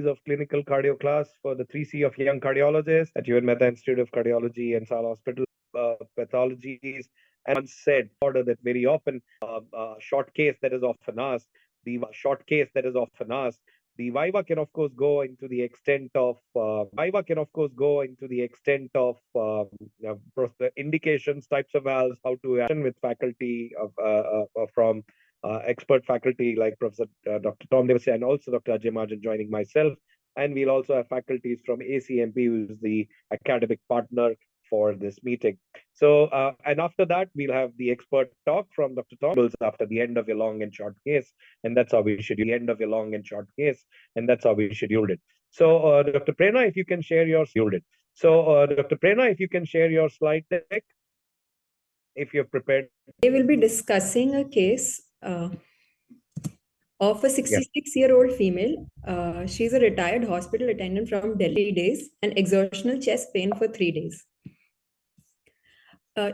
of clinical cardio class for the 3C of young cardiologists at UN Mehta Institute of Cardiology and Sal Hospital Pathologies. And once said, order that very often, short case that is often asked, the short case that is often asked, the Viva can of course go into the extent of indications, types of valves, how to with faculty of from expert faculty like Professor Dr. Tom Davis and also Dr. Ajay Majan joining myself. And we'll also have faculties from ACMP, who's the academic partner for this meeting. So, and after that, we'll have the expert talk from Dr. Tom after the end of your long and short case. And that's how we scheduled the end of your long and short case. And that's how we scheduled it. So, Dr. Prerna, if you can share your scheduled it. So, Dr. Prerna, if you can share your slide deck, if you're prepared. They will be discussing a case of a 66-year-old female. She's a retired hospital attendant from Delhi days and exertional chest pain for 3 days.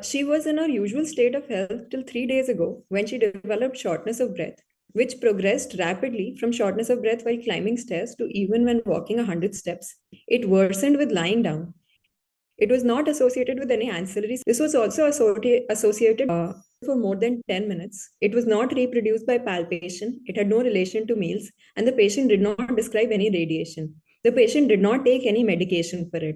She was in her usual state of health till 3 days ago when she developed shortness of breath, which progressed rapidly from shortness of breath while climbing stairs to even when walking 100 steps. It worsened with lying down. It was not associated with any ancillaries. This was also associated for more than 10 minutes. It was not reproduced by palpation. It had no relation to meals, and the patient did not describe any radiation. The patient did not take any medication for it.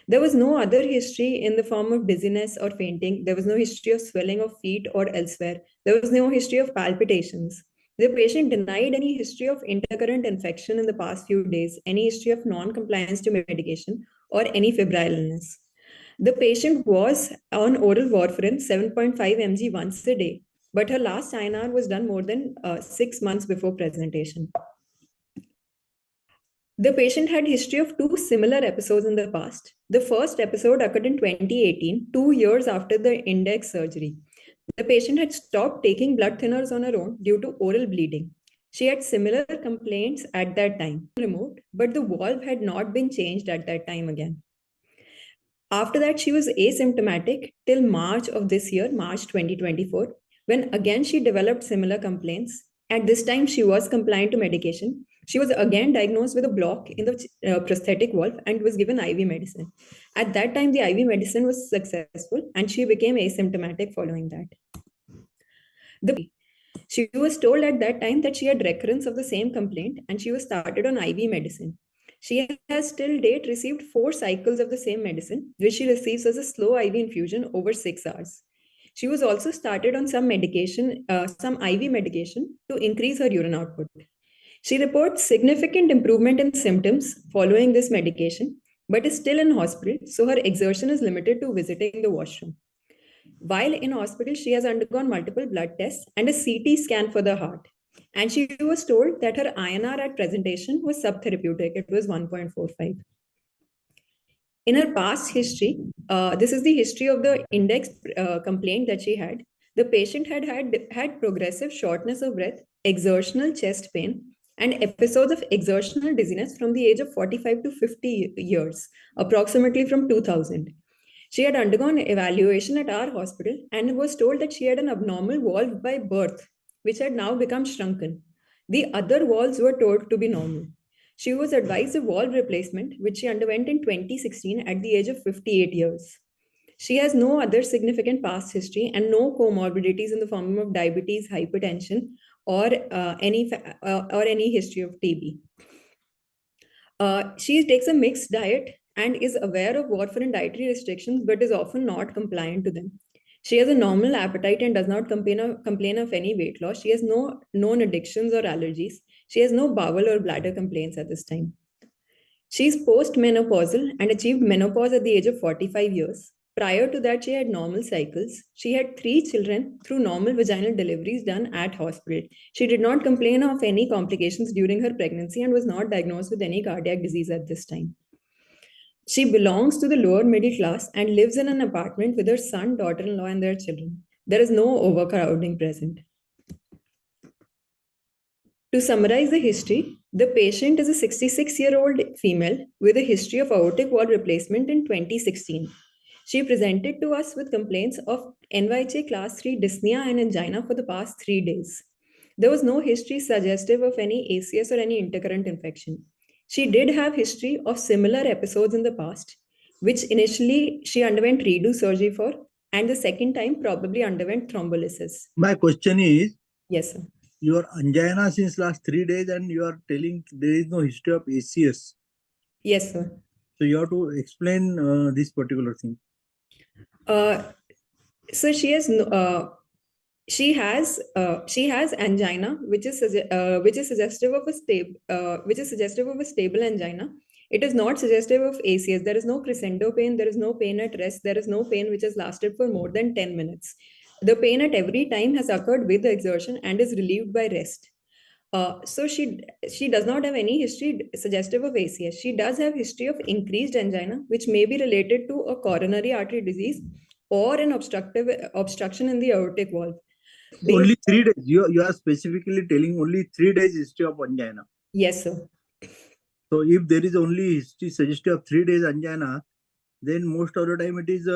There was no other history in the form of dizziness or fainting. There was no history of swelling of feet or elsewhere. There was no history of palpitations. The patient denied any history of intercurrent infection in the past few days, any history of non-compliance to medication, or any febrile illness. The patient was on oral warfarin 7.5 mg once a day, but her last INR was done more than 6 months before presentation. The patient had history of 2 similar episodes in the past. The first episode occurred in 2018, 2 years after the index surgery. The patient had stopped taking blood thinners on her own due to oral bleeding. She had similar complaints at that time, removed, but the valve had not been changed at that time again. After that, she was asymptomatic till March of this year, March 2024, when again she developed similar complaints. At this time, she was compliant to medication. She was again diagnosed with a block in the prosthetic valve and was given IV medicine. At that time, the IV medicine was successful and she became asymptomatic following that. She was told at that time that she had recurrence of the same complaint and she was started on IV medicine. She has till date received 4 cycles of the same medicine, which she receives as a slow IV infusion over 6 hours. She was also started on some medication, some IV medication to increase her urine output. She reports significant improvement in symptoms following this medication, but is still in hospital, so her exertion is limited to visiting the washroom. While in hospital, she has undergone multiple blood tests and a CT scan for the heart. And she was told that her INR at presentation was subtherapeutic. It was 1.45. In her past history, this is the history of the index complaint that she had. The patient had progressive shortness of breath, exertional chest pain, and episodes of exertional dizziness from the age of 45 to 50 years, approximately from 2000. She had undergone evaluation at our hospital and was told that she had an abnormal valve by birth, which had now become shrunken. The other valves were told to be normal. She was advised a valve replacement, which she underwent in 2016 at the age of 58 years. She has no other significant past history and no comorbidities in the form of diabetes, hypertension, or any history of TB. She takes a mixed diet and is aware of warfarin dietary restrictions, but is often not compliant to them. She has a normal appetite and does not complain of any weight loss. She has no known addictions or allergies. She has no bowel or bladder complaints at this time. She is postmenopausal and achieved menopause at the age of 45 years. Prior to that, she had normal cycles. She had 3 children through normal vaginal deliveries done at hospital. She did not complain of any complications during her pregnancy and was not diagnosed with any cardiac disease at this time. She belongs to the lower middle class and lives in an apartment with her son, daughter-in-law, and their children. There is no overcrowding present. To summarize the history, the patient is a 66-year-old female with a history of aortic valve replacement in 2016. She presented to us with complaints of NYHA class 3 dyspnea and angina for the past 3 days. There was no history suggestive of any ACS or any intercurrent infection. She did have history of similar episodes in the past, which initially she underwent redo surgery for, and the second time probably underwent thrombolysis. My question is, Yes, sir. your angina since last 3 days and you are telling there is no history of ACS. Yes, sir. So you have to explain this particular thing. Uh, so she has angina, which is suggestive of a stable angina. It is not suggestive of ACS. There is no crescendo pain. There is no pain at rest. There is no pain which has lasted for more than 10 minutes. The pain at every time has occurred with exertion and is relieved by rest. So she does not have any history suggestive of ACS. She does have history of increased angina, which may be related to a coronary artery disease or an obstruction in the aortic valve. Only 3 days. You are specifically telling only 3 days history of angina. Yes, sir. So if there is only history suggestive of 3 days angina, then most of the time it is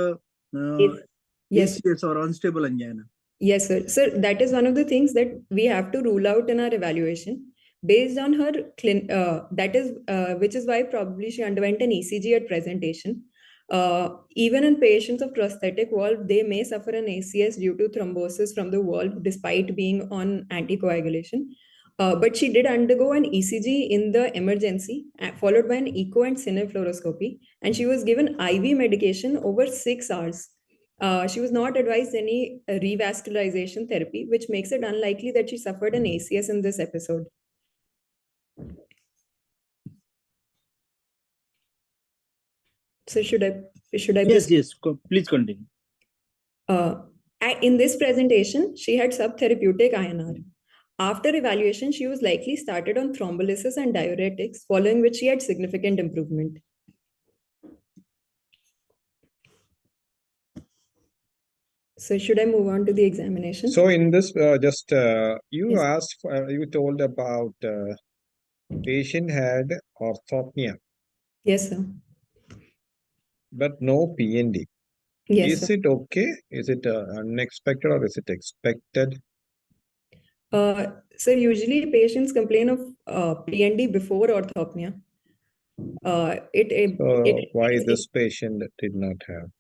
Yes. ACS or unstable angina. Yes, sir. Sir, that is one of the things that we have to rule out in our evaluation based on her which is why probably she underwent an ECG at presentation. Even in patients of prosthetic valve, they may suffer an ACS due to thrombosis from the valve despite being on anticoagulation. But she did undergo an ECG in the emergency, followed by an echo and cine fluoroscopy, and she was given IV medication over 6 hours. She was not advised any revascularization therapy, which makes it unlikely that she suffered an ACS in this episode. So should I Yes, yes. Please continue. In this presentation, she had subtherapeutic INR. After evaluation, she was likely started on thrombolysis and diuretics, following which she had significant improvement. So should I move on to the examination? So in this, you asked, you told about patient had orthopnea. Yes, sir. But no PND. Yes, is sir. it okay? Is it unexpected or is it expected? So usually patients complain of PND before orthopnea. Why this patient did not have?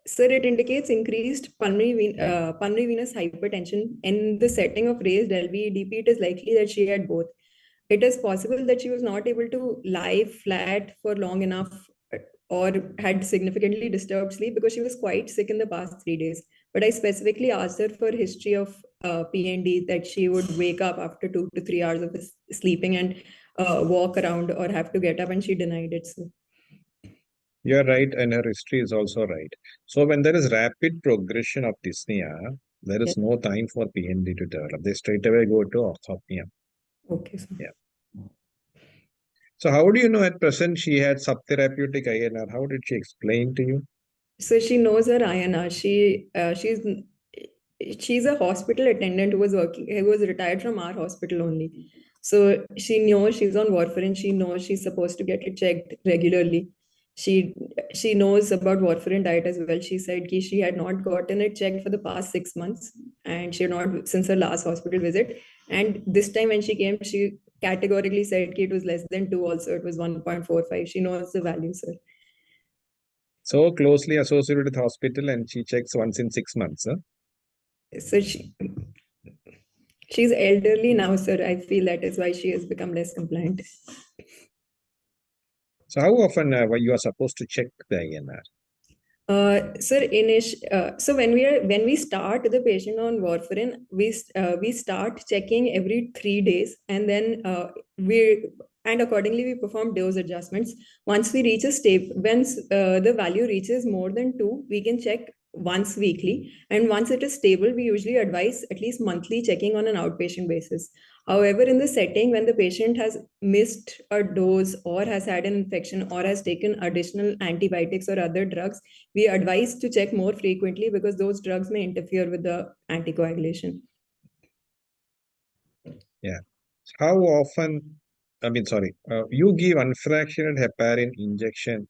Sir, it indicates increased pulmonary venous hypertension. In the setting of raised LVEDP, it is likely that she had both. It is possible that she was not able to lie flat for long enough or had significantly disturbed sleep because she was quite sick in the past 3 days. But I specifically asked her for history of PND, that she would wake up after 2 to 3 hours of sleeping and walk around or have to get up, and she denied it. So. You're right, and her history is also right. So when there is rapid progression of dyspnea, there is no time for PND to develop. They straight away go to orthopnea. Okay, sir. Yeah. So how do you know at present she had subtherapeutic INR? How did she explain to you? So she knows her INR. She's a hospital attendant who was retired from our hospital only. So she knows she's on warfarin. She knows she's supposed to get it checked regularly. She knows about warfarin diet as well. She said she had not gotten it checked for the past 6 months, and she had not since her last hospital visit. And this time when she came, she categorically said it was less than 2. Also, it was 1.45. She knows the value, sir. So closely associated with hospital, and she checks once in 6 months. Huh? So she's elderly now, sir. I feel that is why she has become less compliant. So how often you are supposed to check the INR? Sir, so when we start the patient on warfarin, we start checking every 3 days, and then accordingly we perform dose adjustments. Once we reach a state, once the value reaches more than 2, we can check once weekly, and once it is stable, we usually advise at least monthly checking on an outpatient basis. However, in the setting when the patient has missed a dose or has had an infection or has taken additional antibiotics or other drugs, we advise to check more frequently because those drugs may interfere with the anticoagulation. Yeah. How often, you give unfractionated heparin injection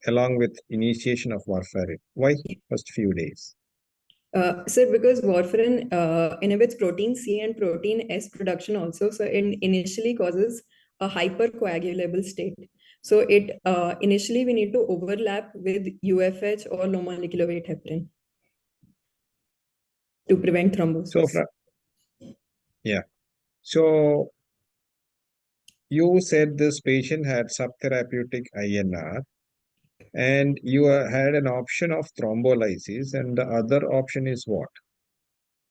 along with initiation of warfarin. Why first few days? Sir, because warfarin inhibits protein C and protein S production also, so it initially causes a hypercoagulable state. So it initially we need to overlap with UFH or low molecular weight heparin to prevent So, thrombosis. yeah. So you said this patient had subtherapeutic INR, and you had an option of thrombolysis, and the other option is what?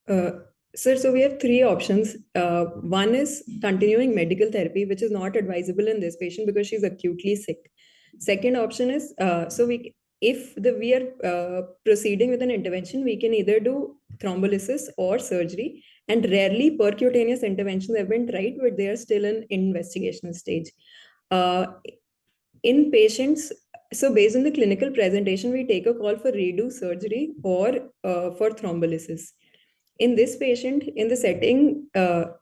Uh, Sir, so we have three options. One is continuing medical therapy, which is not advisable in this patient because she's acutely sick. Second option is if we are proceeding with an intervention, we can either do thrombolysis or surgery, and rarely percutaneous interventions have been tried, but they are still in investigational stage. Uh, in patients, so based on the clinical presentation, we take a call for redo surgery or for thrombolysis. In this patient, in the setting,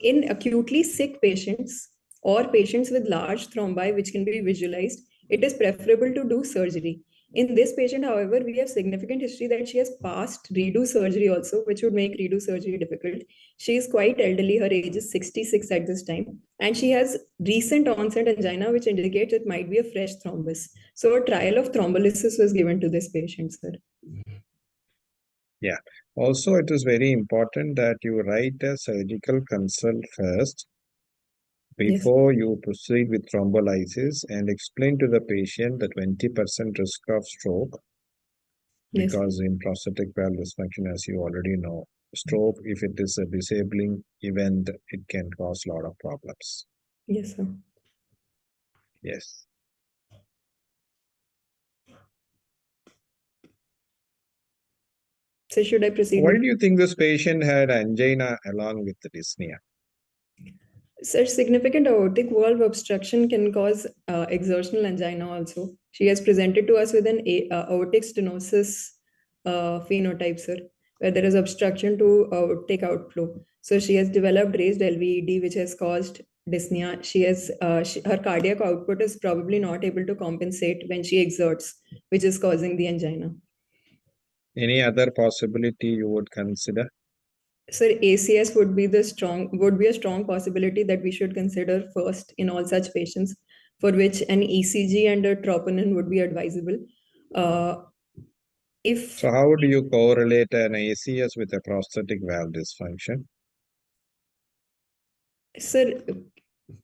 in acutely sick patients or patients with large thrombi, which can be visualized, it is preferable to do surgery. In this patient, however, we have significant history that she has passed redo surgery also, which would make redo surgery difficult. She is quite elderly. Her age is 66 at this time. And she has recent onset angina, which indicates it might be a fresh thrombus. So a trial of thrombolysis was given to this patient, sir. Yeah. Also, it is very important that you write a surgical consult first Yes. before you proceed with thrombolysis, and explain to the patient the 20% risk of stroke, Yes. because in prostatic valve dysfunction, as you already know, stroke, if it is a disabling event, it can cause a lot of problems. Yes, sir. Yes. So should I proceed Why with? do you think this patient had angina along with the dyspnea? Such significant aortic valve obstruction can cause exertional angina also. She has presented to us with an aortic stenosis phenotype, sir, where there is obstruction to aortic outflow. So she has developed raised LVED, which has caused dyspnea. Her cardiac output is probably not able to compensate when she exerts, which is causing the angina. Any other possibility you would consider? Sir, ACS would be a strong possibility that we should consider first in all such patients, for which an ECG and a troponin would be advisable. If So how do you correlate an ACS with a prostatic valve dysfunction? Sir,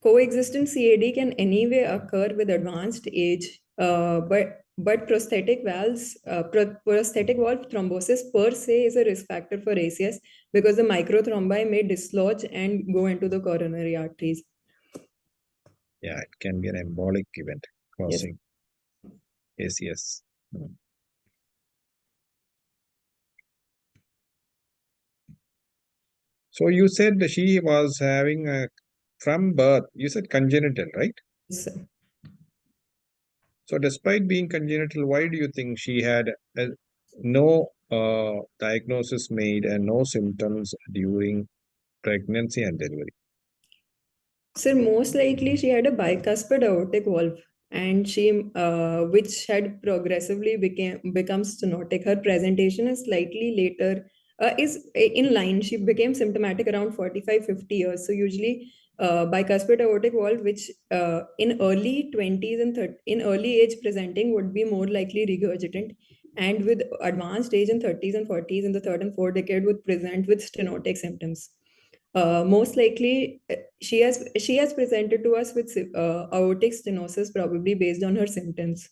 coexistent CAD can anyway occur with advanced age, but prosthetic valve thrombosis per se is a risk factor for ACS because the microthrombi may dislodge and go into the coronary arteries. Yeah, it can be an embolic event Yes. causing ACS. So you said that she was having a, from birth, you said congenital, right? Yes, sir. So despite being congenital, why do you think she had no diagnosis made and no symptoms during pregnancy and delivery? Sir, most likely she had a bicuspid aortic valve, and which had progressively become stenotic. Her presentation is slightly later, is in line. She became symptomatic around 45, 50 years. So usually, bicuspid aortic valve, which in early 20s and in early age presenting would be more likely regurgitant, and with advanced age in 30s and 40s in the third and fourth decade would present with stenotic symptoms. Most likely, she has presented to us with aortic stenosis, probably based on her symptoms.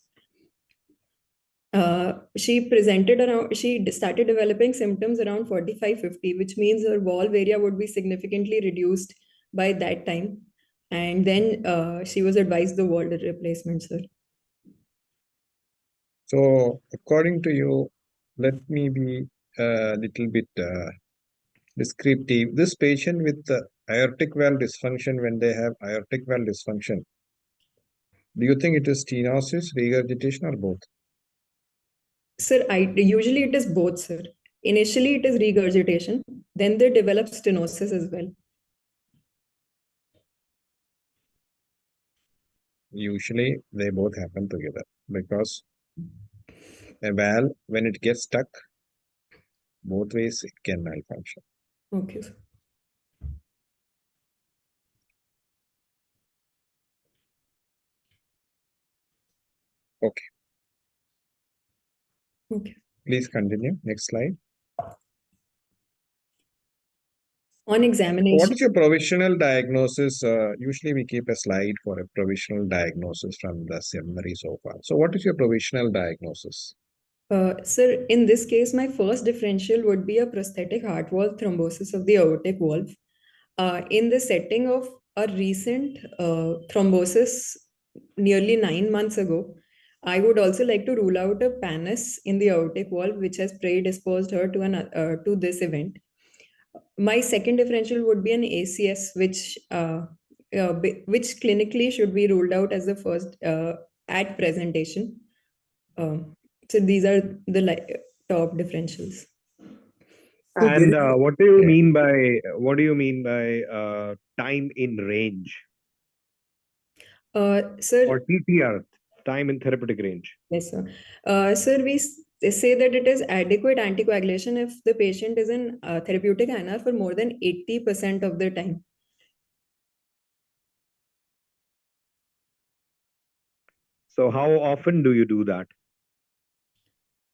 She started developing symptoms around 45, 50, which means her valve area would be significantly reduced by that time. And then she was advised the valve replacement, sir. So according to you, let me be a little bit descriptive. This patient with the aortic valve dysfunction, when they have aortic valve dysfunction, do you think it is stenosis, regurgitation, or both? Sir, usually it is both, sir. Initially, it is regurgitation, then they develop stenosis as well. Usually, they both happen together because a valve, when it gets stuck, Both ways it can malfunction. Okay, sir. Okay, Okay. please continue. Next slide. On What examination, is your provisional diagnosis? Usually we keep a slide for a provisional diagnosis from the summary so far. So what is your provisional diagnosis? sir, in this case, my first differential would be a prosthetic heart wall thrombosis of the aortic valve. In the setting of a recent thrombosis nearly 9 months ago, I would also like to rule out a pannus in the aortic valve, which has predisposed her to this event. My second differential would be an ACS, which clinically should be ruled out as the first at presentation. So these are the top differentials. So there And is what do you mean by time in range Sir, or TTR, time in therapeutic range? yes, sir. Sir, they say that it is adequate anticoagulation if the patient is in therapeutic INR for more than 80% of the time. So how often do you do that?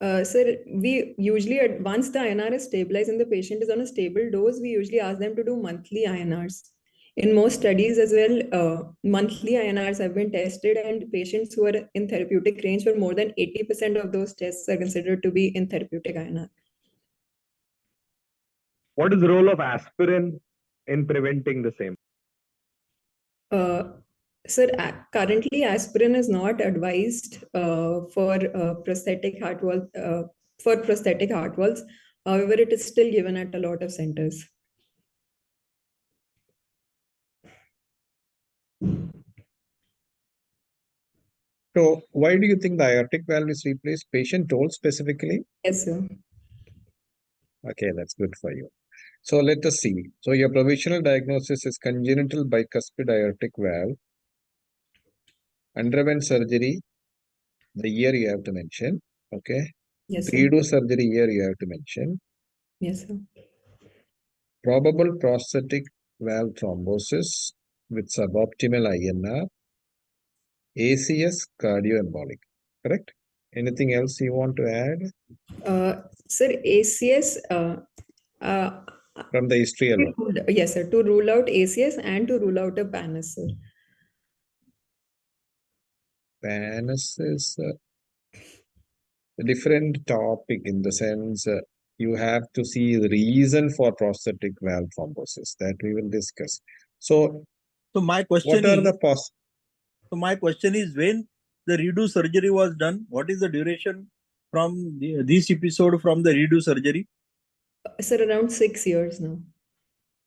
Sir, we usually, once the INR is stabilized and the patient is on a stable dose, we usually ask them to do monthly INRs. In most studies as well, monthly INRs have been tested, and patients who are in therapeutic range for more than 80% of those tests are considered to be in therapeutic INR. What is the role of aspirin in preventing the same? Sir, currently aspirin is not advised for prosthetic heart walls. However, it is still given at a lot of centers. So why do you think the aortic valve is replaced? Patient told specifically? Yes, sir. Okay, that's good for you. So let us see. So your provisional diagnosis is congenital bicuspid aortic valve. Underwent surgery, the year you have to mention. Okay. Yes, sir. Redo surgery year you have to mention. Yes, sir. Probable prosthetic valve thrombosis with suboptimal INR. ACS cardioembolic. Correct? Anything else you want to add? Sir, ACS, From the history alone. yes, sir, to rule out ACS and to rule out a pannus, sir. Pannus is a different topic in the sense you have to see the reason for prosthetic valve thrombosis that we will discuss. So, so my what question are is the so my question is when the redo surgery was done, what is the duration from this episode from the redo surgery? Sir, around 6 years now.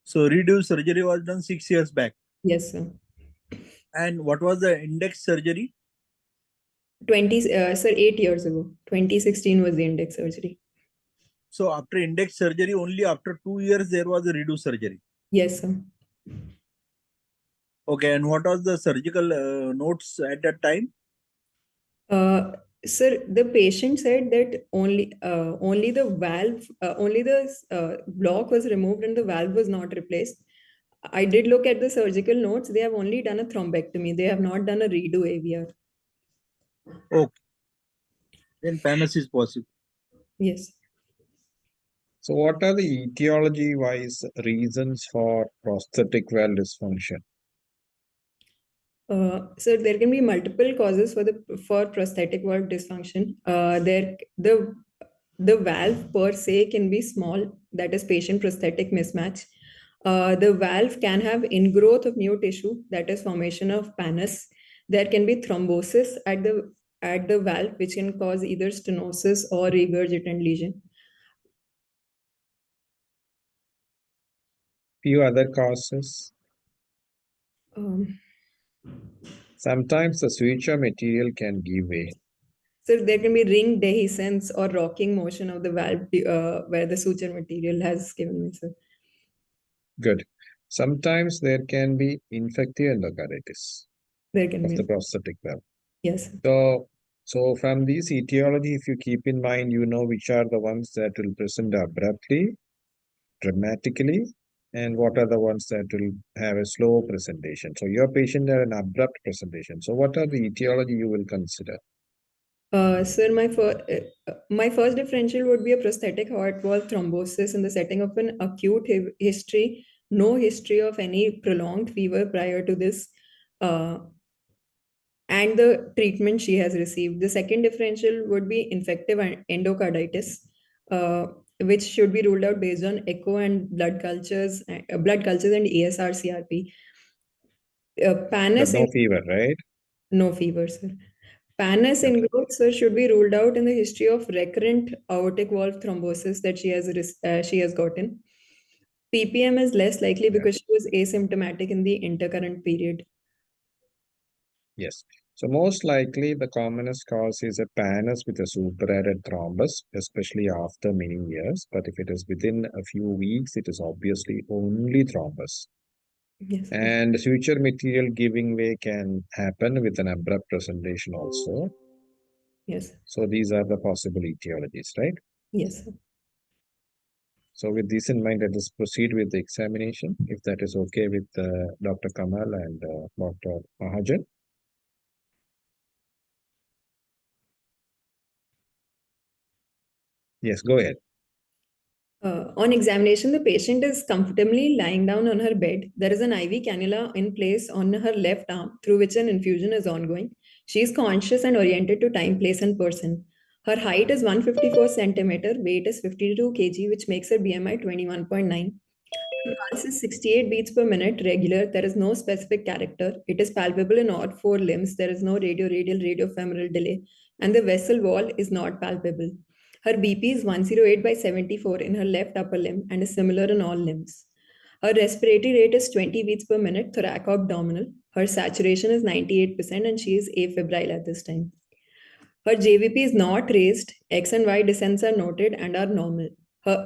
So redo surgery was done 6 years back. Yes, sir. And what was the index surgery? 8 years ago. 2016 was the index surgery. So after index surgery, only after 2 years there was a redo surgery. Yes, sir. Okay, and what was the surgical notes at that time? Sir, the patient said that only the valve, only the block was removed and the valve was not replaced. I did look at the surgical notes. They have only done a thrombectomy. They have not done a redo AVR. Okay, then pannus is possible. Yes. So, what are the etiology-wise reasons for prosthetic valve dysfunction? So there can be multiple causes for prosthetic valve dysfunction. The valve per se can be small, that is patient prosthetic mismatch. The valve can have ingrowth of new tissue, that is formation of pannus. There can be thrombosis at the valve, which can cause either stenosis or regurgitant lesion. Few other causes. Um, Sometimes the suture material can give way. So there can be ring dehiscence or rocking motion of the valve where the suture material has given me, sir. Good. Sometimes there can be infective endocarditis There can of the be, prosthetic valve. yes. So, So from these etiology, if you keep in mind, you know which are the ones that will present abruptly, dramatically, and what are the ones that will have a slow presentation. So your patient had an abrupt presentation. So what are the etiology you will consider? Sir, my first differential would be a prosthetic heart wall thrombosis in the setting of an acute history, no history of any prolonged fever prior to this, uh, and the treatment she has received. The second differential would be infective endocarditis, uh, which should be ruled out based on echo and blood cultures and ESR CRP. But Panis no fever, right? no fever, sir. Panis Okay. ingrowth, sir, should be ruled out in the history of recurrent aortic valve thrombosis that she has gotten. PPM is less likely Yeah. because she was asymptomatic in the intercurrent period. Yes. So most likely the commonest cause is a pannus with a superadded thrombus, especially after many years. But if it is within a few weeks, it is obviously only thrombus. Yes, sir. And suture material giving way can happen with an abrupt presentation also. Yes, So these are the possible etiologies, right? yes, sir. So with this in mind, let us proceed with the examination, if that is okay with Dr. Kamal and Dr. Mahajan. Yes, go ahead. On examination, the patient is comfortably lying down on her bed. There is an IV cannula in place on her left arm through which an infusion is ongoing. She is conscious and oriented to time, place, and person. Her height is 154 centimeter, weight is 52 kg, which makes her BMI 21.9. Her pulse is 68 beats per minute, regular. There is no specific character. It is palpable in all four limbs. There is no radioradial radiofemoral delay, and the vessel wall is not palpable. Her BP is 108 by 74 in her left upper limb and is similar in all limbs. Her respiratory rate is 20 beats per minute, thoraco-abdominal. Her saturation is 98% and she is afebrile at this time. Her JVP is not raised, X and Y descents are noted and are normal.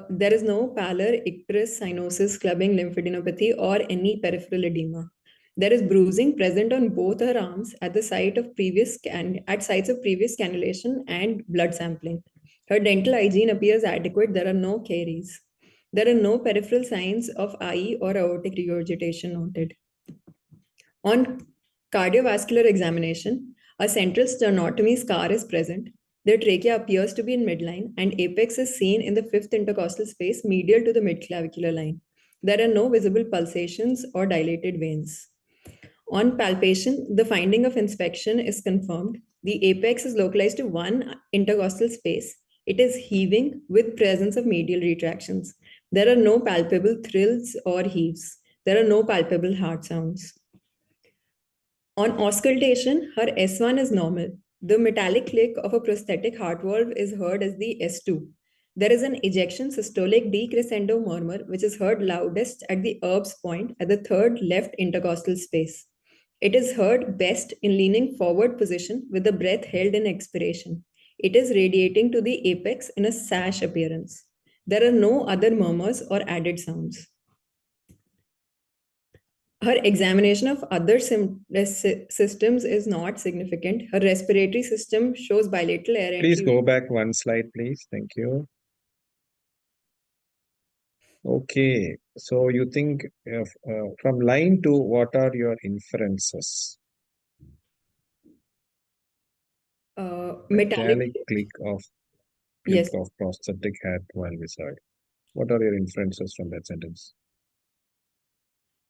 There is no pallor, icterus, cyanosis, clubbing, lymphadenopathy, or any peripheral edema. There is bruising present on both her arms at the site of at sites of previous cannulation and blood sampling. Her dental hygiene appears adequate. There are no caries. There are no peripheral signs of IE or aortic regurgitation noted. On cardiovascular examination, a central sternotomy scar is present. The trachea appears to be in midline, and apex is seen in the fifth intercostal space medial to the midclavicular line. There are no visible pulsations or dilated veins. On palpation, the finding of inspection is confirmed. The apex is localized to one intercostal space. It is heaving with presence of medial retractions. There are no palpable thrills or heaves. There are no palpable heart sounds. On auscultation, her S1 is normal. The metallic click of a prosthetic heart valve is heard as the S2. There is an ejection systolic decrescendo murmur, which is heard loudest at the Erb's point at the third left intercostal space. It is heard best in leaning forward position with the breath held in expiration. It is radiating to the apex in a sash appearance. There are no other murmurs or added sounds. Her examination of other systems is not significant. Her respiratory system shows bilateral air Please entry. go back one slide, please. Thank you. Okay, so you think from line 2, what are your inferences? Metallic click Yes. of prosthetic heart valve is heard. What are your inferences from that sentence?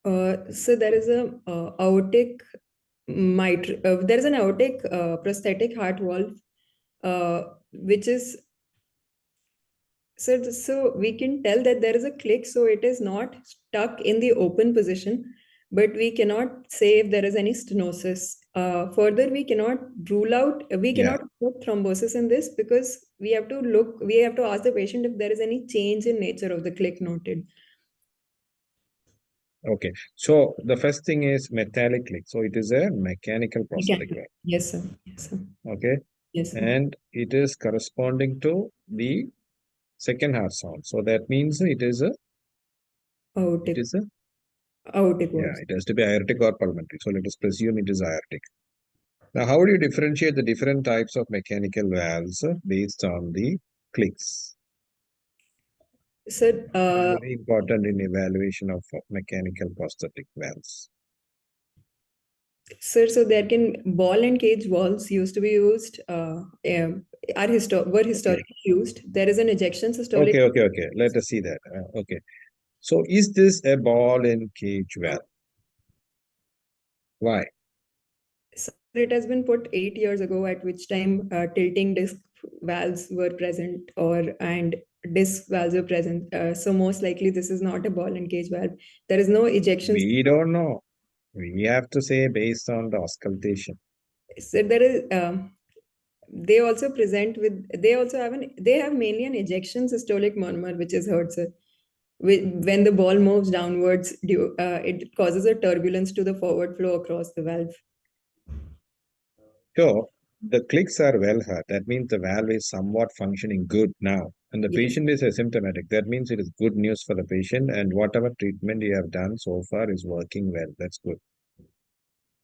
So there is a aortic there is an aortic prosthetic heart valve, which is so we can tell that there is a click, so it is not stuck in the open position, but we cannot say if there is any stenosis. Further, we cannot put thrombosis in this because we have to ask the patient if there is any change in nature of the click noted. Okay, so the first thing is metallic click. So it is a mechanical prosthetic valve. Yes, sir. Yes, sir. Okay, Yes, sir. and it is corresponding to the second heart sound. So that means it is a Aortic. it is a Aortic yeah, valve. it has to be aortic or pulmonary. So let us presume it is aortic. Now, how do you differentiate the different types of mechanical valves based on the clicks? Sir, Very important in evaluation of mechanical prosthetic valves. sir, so there can ball and cage valves used to be used, were historically used. There is an ejection systolic. Okay. Let us see that. Okay. So, is this a ball and cage valve? Why? Sir, it has been put 8 years ago, at which time tilting disc valves were present, and disc valves were present. So most likely this is not a ball and cage valve. There is no ejection. We don't know. We have to say based on the auscultation. So there is. They also present with. They also have They have mainly an ejection systolic murmur, which is heard, sir. When the ball moves downwards, it causes a turbulence to the forward flow across the valve. So, the clicks are well heard. That means the valve is somewhat functioning good now. And the Yes. patient is asymptomatic. That means it is good news for the patient. And whatever treatment you have done so far is working well. That's good.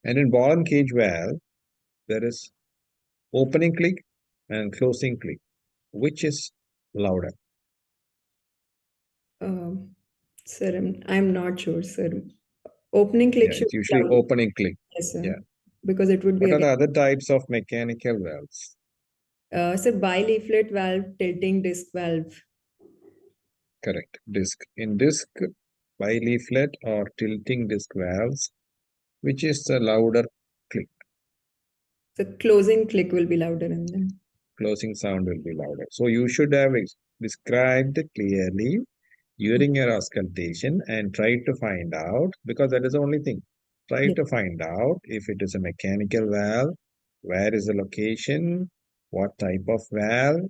And in ball and cage valve, there is opening click and closing click. Which is louder? Sir, I'm not sure, sir. Opening click Yeah, should it's be usually louder. opening click. Yes, sir. Yeah. Because it would be What are the again. other types of mechanical valves? Sir, bileaflet valve, tilting disc valve. Correct. Disc. In disc, bileaflet or tilting disc valves, which is the louder click? The closing click will be louder in them. Closing sound will be louder. So you should have described clearly during your auscultation and try to find out, because that is the only thing. Try Yes. to find out if it is a mechanical valve, where is the location, what type of valve,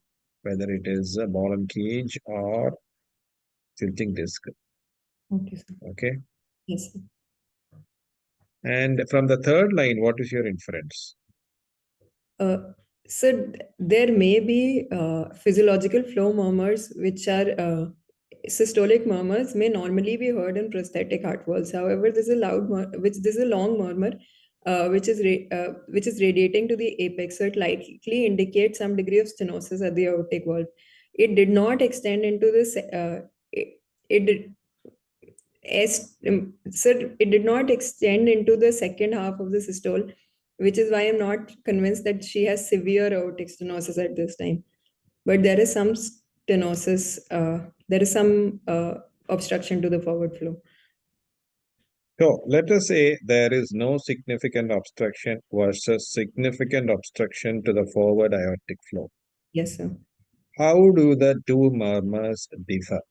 whether it is a ball and cage or tilting disc. Okay, sir. Okay. Yes, sir. And from the third line, what is your inference? So there may be physiological flow murmurs, which are systolic murmurs, may normally be heard in prosthetic heart valves. However, this is a this is a long murmur, which is radiating to the apex, so it likely indicates some degree of stenosis at the aortic valve. It did not extend into this. It did, sir, it did not extend into the second half of the systole, which is why I'm not convinced that she has severe aortic stenosis at this time. But there is some stenosis, there is some obstruction to the forward flow. So let us say there is no significant obstruction versus significant obstruction to the forward aortic flow. Yes, sir. How do the two murmurs differ?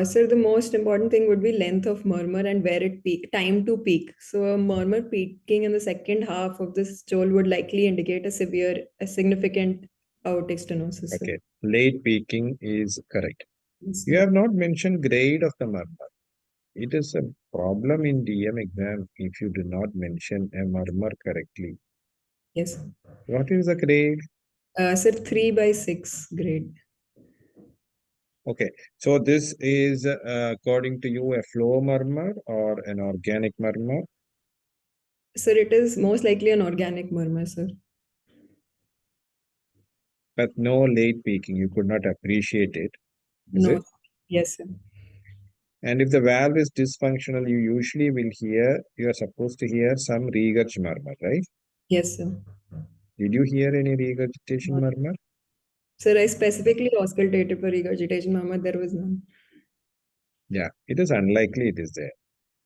Sir, the most important thing would be length of murmur and where it peak, time to peak. So a murmur peaking in the second half of the stole would likely indicate a significant aortic stenosis. Sir. Okay, late peaking is correct. Yes, You sir. have not mentioned grade of the murmur. It is a problem in DM exam if you do not mention a murmur correctly. Yes. What is the grade? Sir, 3/6 grade. Okay, so this is according to you a flow murmur or an organic murmur? Sir, it is most likely an organic murmur, sir. But no late peaking, you could not appreciate it, is No. it? Yes, sir. And if the valve is dysfunctional, you usually will hear, you are supposed to hear some regurg murmur, right? Yes, sir. Did you hear any regurgitation murmur? Sir, I specifically auscultated for regurgitation murmur. There was none. Yeah, it is unlikely it is there.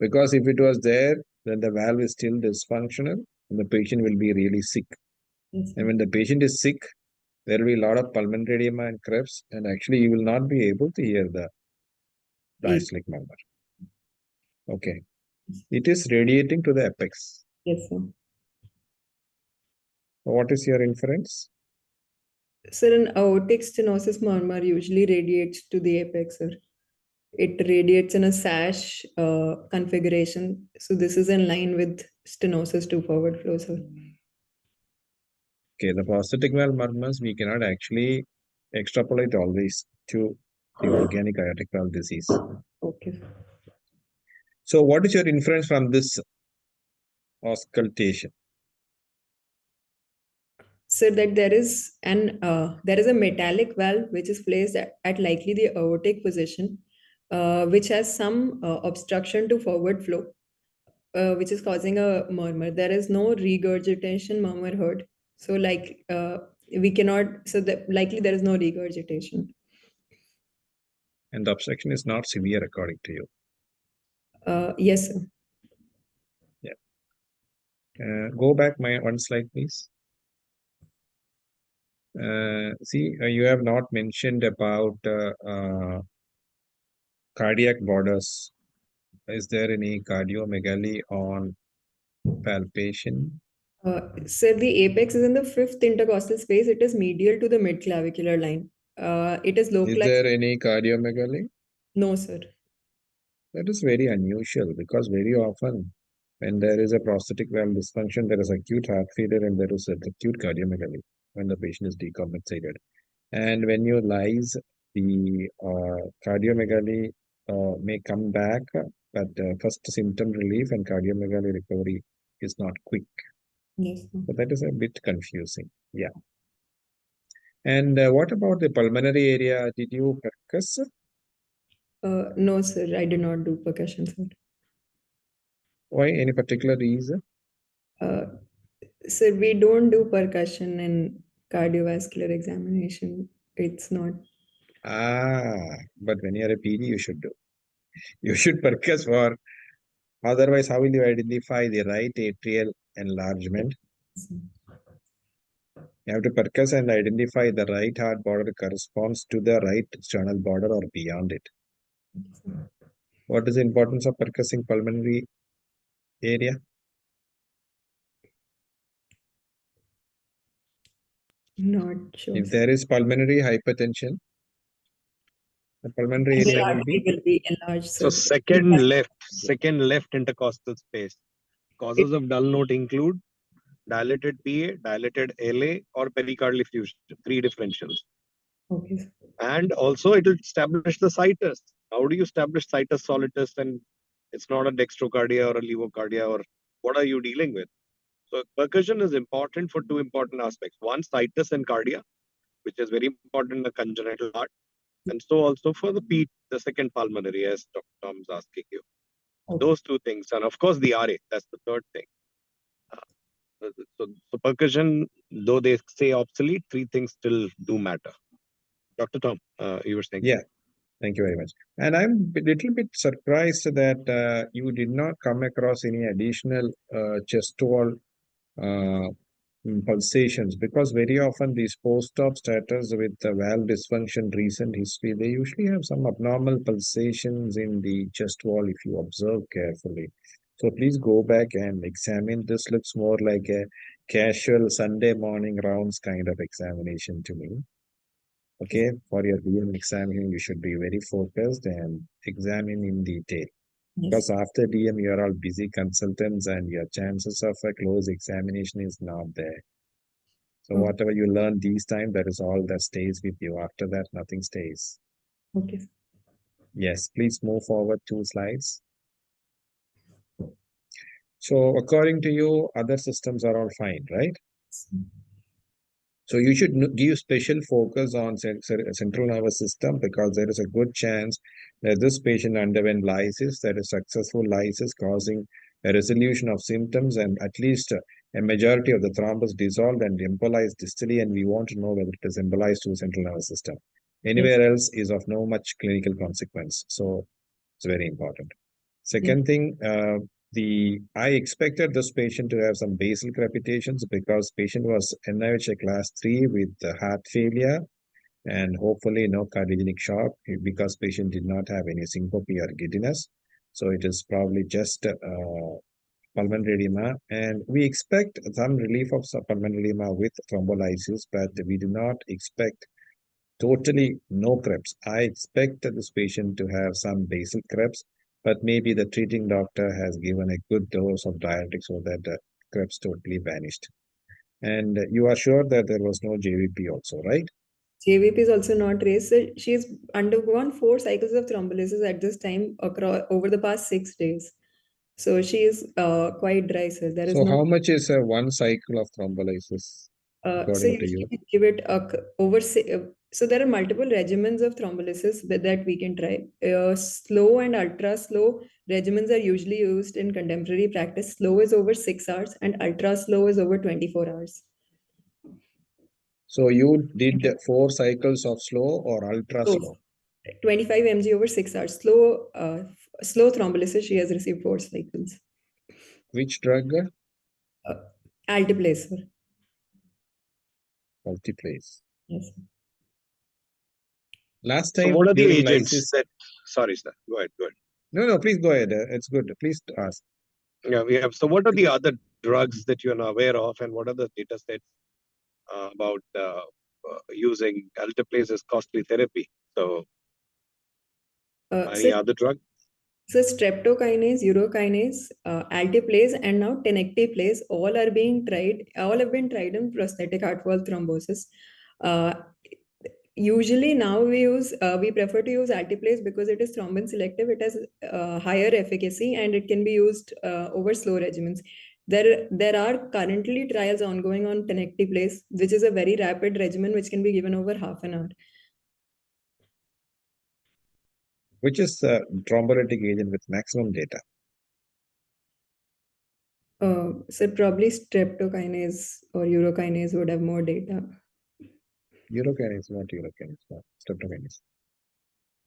Because if it was there, then the valve is still dysfunctional and the patient will be really sick. Yes, And when the patient is sick, there will be a lot of pulmonary edema and Krebs, and actually you will not be able to hear the diastolic murmur. Okay. It is radiating to the apex. Yes, sir. What is your inference? Sir, an aortic stenosis murmur usually radiates to the apex, sir. It radiates in a sash configuration. So this is in line with stenosis to forward flow, sir. Okay, the prosthetic valve murmurs, we cannot actually extrapolate always to the organic aortic valve disease. Okay. So what is your inference from this auscultation? So that there is a metallic valve which is placed at likely the aortic position, which has some obstruction to forward flow, which is causing a murmur. There is no regurgitation murmur heard. So we cannot. So that likely there is no regurgitation. And the obstruction is not severe according to you. Yes, sir. Go back one slide, please. See, you have not mentioned about cardiac borders. Is there any cardiomegaly on palpation? So the apex is in the fifth intercostal space. It is medial to the midclavicular line. It is Is localized. there any cardiomegaly? No, sir. That is very unusual because very often when there is a prosthetic valve dysfunction, there is acute heart failure and there is acute cardiomegaly when the patient is decompensated. And when you lyse, the cardiomegaly may come back, but first symptom relief and cardiomegaly recovery is not quick. Yes. So that is a bit confusing. Yeah. And what about the pulmonary area? Did you percuss? No, sir. I did not do percussion, sir. Why? Any particular reason? Sir, we don't do percussion in cardiovascular examination. It's not. But when you're a PD, you should do. You should percuss for. Otherwise, how will you identify the right atrial enlargement? You have to percuss and identify the right heart border corresponds to the right sternal border or beyond it. What is the importance of percussing pulmonary area? Not sure. If there is pulmonary hypertension, the pulmonary The area will artery be. will be enlarged. So sir. second left intercostal space. Causes of dull note include dilated PA, dilated LA, or pericardial effusion. 3 differentials. Okay, sir. And also it will establish the situs. How do you establish situs solitus and it's not a dextrocardia or a levocardia, or what are you dealing with? So percussion is important for 2 important aspects. One, situs and cardia, which is very important in the congenital heart. And so also for the second pulmonary, as Dr. Tom is asking you. Okay. Those 2 things. And of course the RA, that's the third thing. So percussion, though they say obsolete, 3 things still do matter. Dr. Tom, you were saying. Yeah, thank you very much. And I'm a little bit surprised that you did not come across any additional chest wall pulsations, because very often these post-op status with valve dysfunction recent history, they usually have some abnormal pulsations in the chest wall if you observe carefully. So please go back and examine. This looks more like a casual Sunday morning rounds kind of examination to me. Okay, for your DM exam, you should be very focused and examine in detail. Because after DM, you are all busy consultants and your chances of a close examination is not there. So whatever you learn these time, that is all that stays with you. After that, nothing stays. Okay. Yes, please move forward 2 slides. So according to you, other systems are all fine, right? So you should give special focus on central nervous system, because there is a good chance that this patient underwent lysis, that is successful lysis causing a resolution of symptoms, and at least a majority of the thrombus dissolved and embolized distally, and we want to know whether it is embolized to the central nervous system. Anywhere else is of no much clinical consequence. So it's very important. Second thing, I expected this patient to have some basal crepitations because patient was NIH class 3 with heart failure and hopefully no cardiogenic shock, because patient did not have any syncope or giddiness. So it is probably just pulmonary edema, and we expect some relief of pulmonary edema with thrombolysis, but we do not expect totally no Krebs. I expect this patient to have some basal Krebs, but maybe the treating doctor has given a good dose of diuretic so that the Krebs totally vanished. And you are sure that there was no JVP also, right? JVP is also not raised. So she's undergone 4 cycles of thrombolysis at this time over the past 6 days. So she is quite dry, sir. There is So no. how much is one cycle of thrombolysis? So according to usually you? we give it so there are multiple regimens of thrombolysis that we can try. Slow and ultra slow regimens are usually used in contemporary practice. Slow is over 6 hours and ultra slow is over 24 hours. So you did 4 cycles of slow or ultra So slow? 25 mg over 6 hours. Slow thrombolysis, she has received 4 cycles. Which drug? Altiplase, sir. Multiplace. Yes. Last So time what are the during agents lysis. that? Sorry, sir. Go ahead. Go ahead. No, please go ahead. It's good. Please ask. Yeah, we have. So what are the other drugs that you're aware of, and what are the data sets about using alteplase as costly therapy? So any So other drug? So streptokinase, urokinase, altiplase, and now tenecteplase all are being tried. All have been tried in prosthetic heart valve thrombosis. Uh, Usually now we prefer to use altiplase because it is thrombin selective. It has higher efficacy and it can be used over slow regimens. There are currently trials ongoing on tenecteplase, which is a very rapid regimen which can be given over half an hour. Which is a thrombolytic agent with maximum data? So probably streptokinase or urokinase would have more data. Urokinase, not urokinase, no, streptokinase.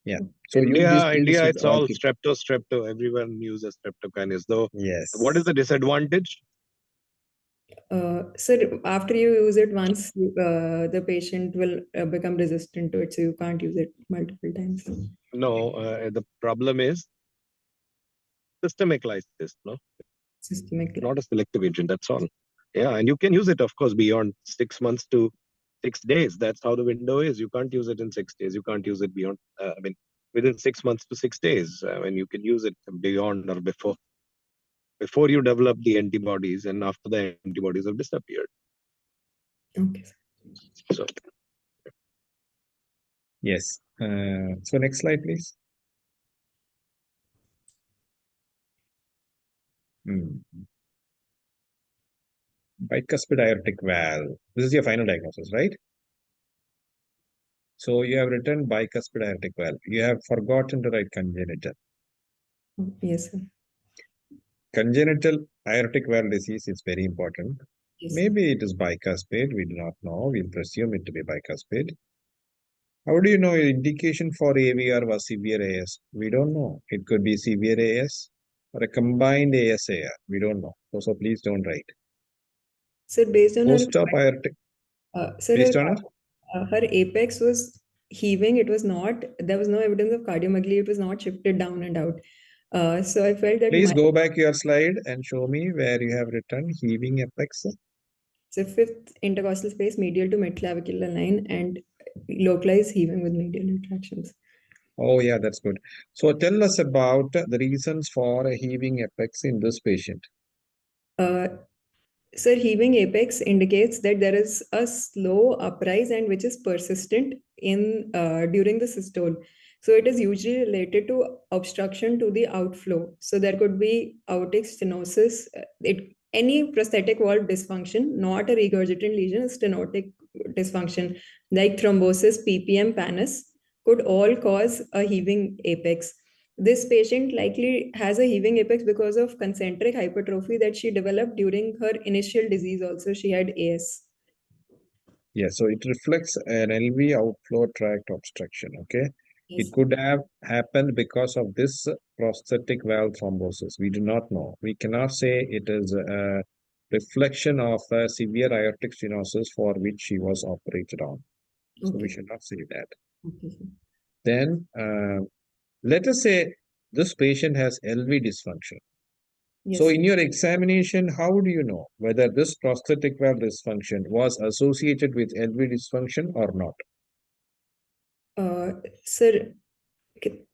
Yeah. So you use these India, with it's all people. strepto. Everyone uses streptokinase. Though, Yes. what is the disadvantage? So after you use it once, the patient will become resistant to it, so you can't use it multiple times. No, the problem is systemic lysis. No, Systemic. not a selective agent. That's all. Yeah, and you can use it, of course, beyond 6 months to 6 days. That's how the window is. You can't use it in 6 days. You can't use it beyond. Within 6 months to 6 days. You can use it beyond or before you develop the antibodies, and after the antibodies have disappeared. Okay. So Yes. So next slide, please. Bicuspid aortic valve. This is your final diagnosis, right? So you have written bicuspid aortic valve. You have forgotten to write congenital. Yes, sir. Congenital aortic valve disease is very important. Yes, sir. Maybe it is bicuspid. We do not know. We'll presume it to be bicuspid. How do you know your indication for AVR was severe AS? We don't know. It could be severe AS or a combined AS-AR. We don't know. So please don't write. So based on Post-op aortic. sir, Based on her apex was heaving. It was not. There was no evidence of cardiomegaly. It was not shifted down and out. So I felt that Please go back your slide and show me where you have written heaving apex. So fifth intercostal space medial to mid-clavicular line and localized heaving with medial retractions. Oh, yeah, that's good. So tell us about the reasons for a heaving apex in this patient. Sir, heaving apex indicates that there is a slow uprise and which is persistent in during the systole. So it is usually related to obstruction to the outflow. So there could be aortic stenosis, any prosthetic valve dysfunction, not a regurgitant lesion, stenotic dysfunction like thrombosis, PPM, pannus could all cause a heaving apex. This patient likely has a heaving apex because of concentric hypertrophy that she developed during her initial disease. Also, she had AS. Yeah, so it reflects an LV outflow tract obstruction. Okay. Yes. It could have happened because of this prosthetic valve thrombosis. We do not know. We cannot say it is a reflection of a severe aortic stenosis for which she was operated on. So we should not say that. Okay. Then let us say this patient has LV dysfunction. Yes. So in your examination, how do you know whether this prosthetic valve dysfunction was associated with LV dysfunction or not? Sir,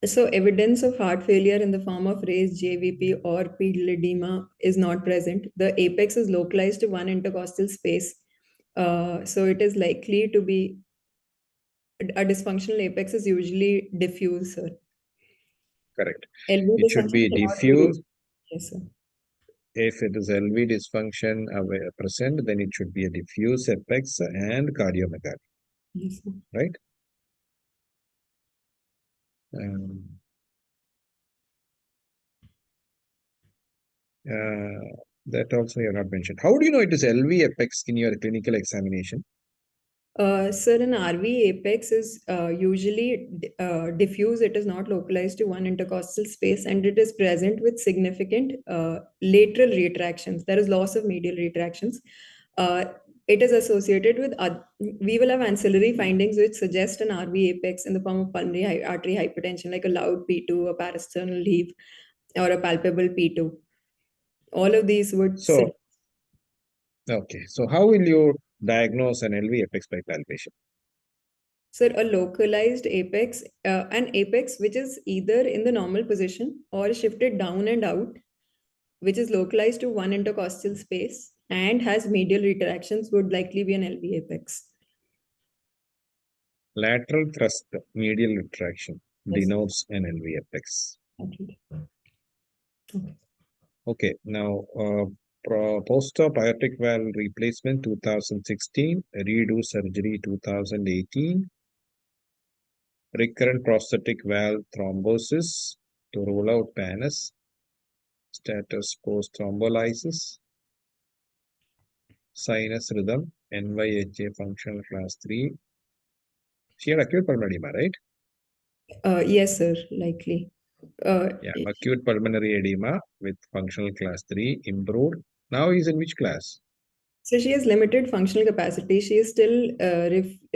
so evidence of heart failure in the form of raised JVP or pedal edema is not present. The apex is localized to one intercostal space. So it is likely to be a dysfunctional apex is usually diffuse, sir. Correct. LV It should dysfunction be cannot be diffuse. Yes, sir. if it is LV dysfunction present, then it should be a diffuse apex and cardiomegaly, Yes, sir. right? Um, that also you have not mentioned. How do you know it is LV apex in your clinical examination? Sir, an RV apex is usually diffuse. It is not localized to one intercostal space, and it is present with significant lateral retractions. There is loss of medial retractions. Uh, it is associated with, we will have ancillary findings which suggest an RV apex in the form of pulmonary artery hypertension, like a loud P2, a parasternal heave, or a palpable P2. All of these would So, okay. So how will you diagnose an LV apex by palpation? Sir, a localized apex, an apex which is either in the normal position or shifted down and out, which is localized to one intercostal space and has medial retractions, would likely be an LV apex. Lateral thrust medial retraction Yes. denotes an LV apex. Okay. Okay, now post-op aortic valve replacement 2016, redo surgery 2018, recurrent prosthetic valve thrombosis to rule out PANS, status post thrombolysis, sinus rhythm, NYHA functional class 3. She had acute pulmonary edema, right? Yes, sir, likely. Yeah, acute pulmonary edema with functional class 3 improved. Now he's in which class? So she has limited functional capacity. She is still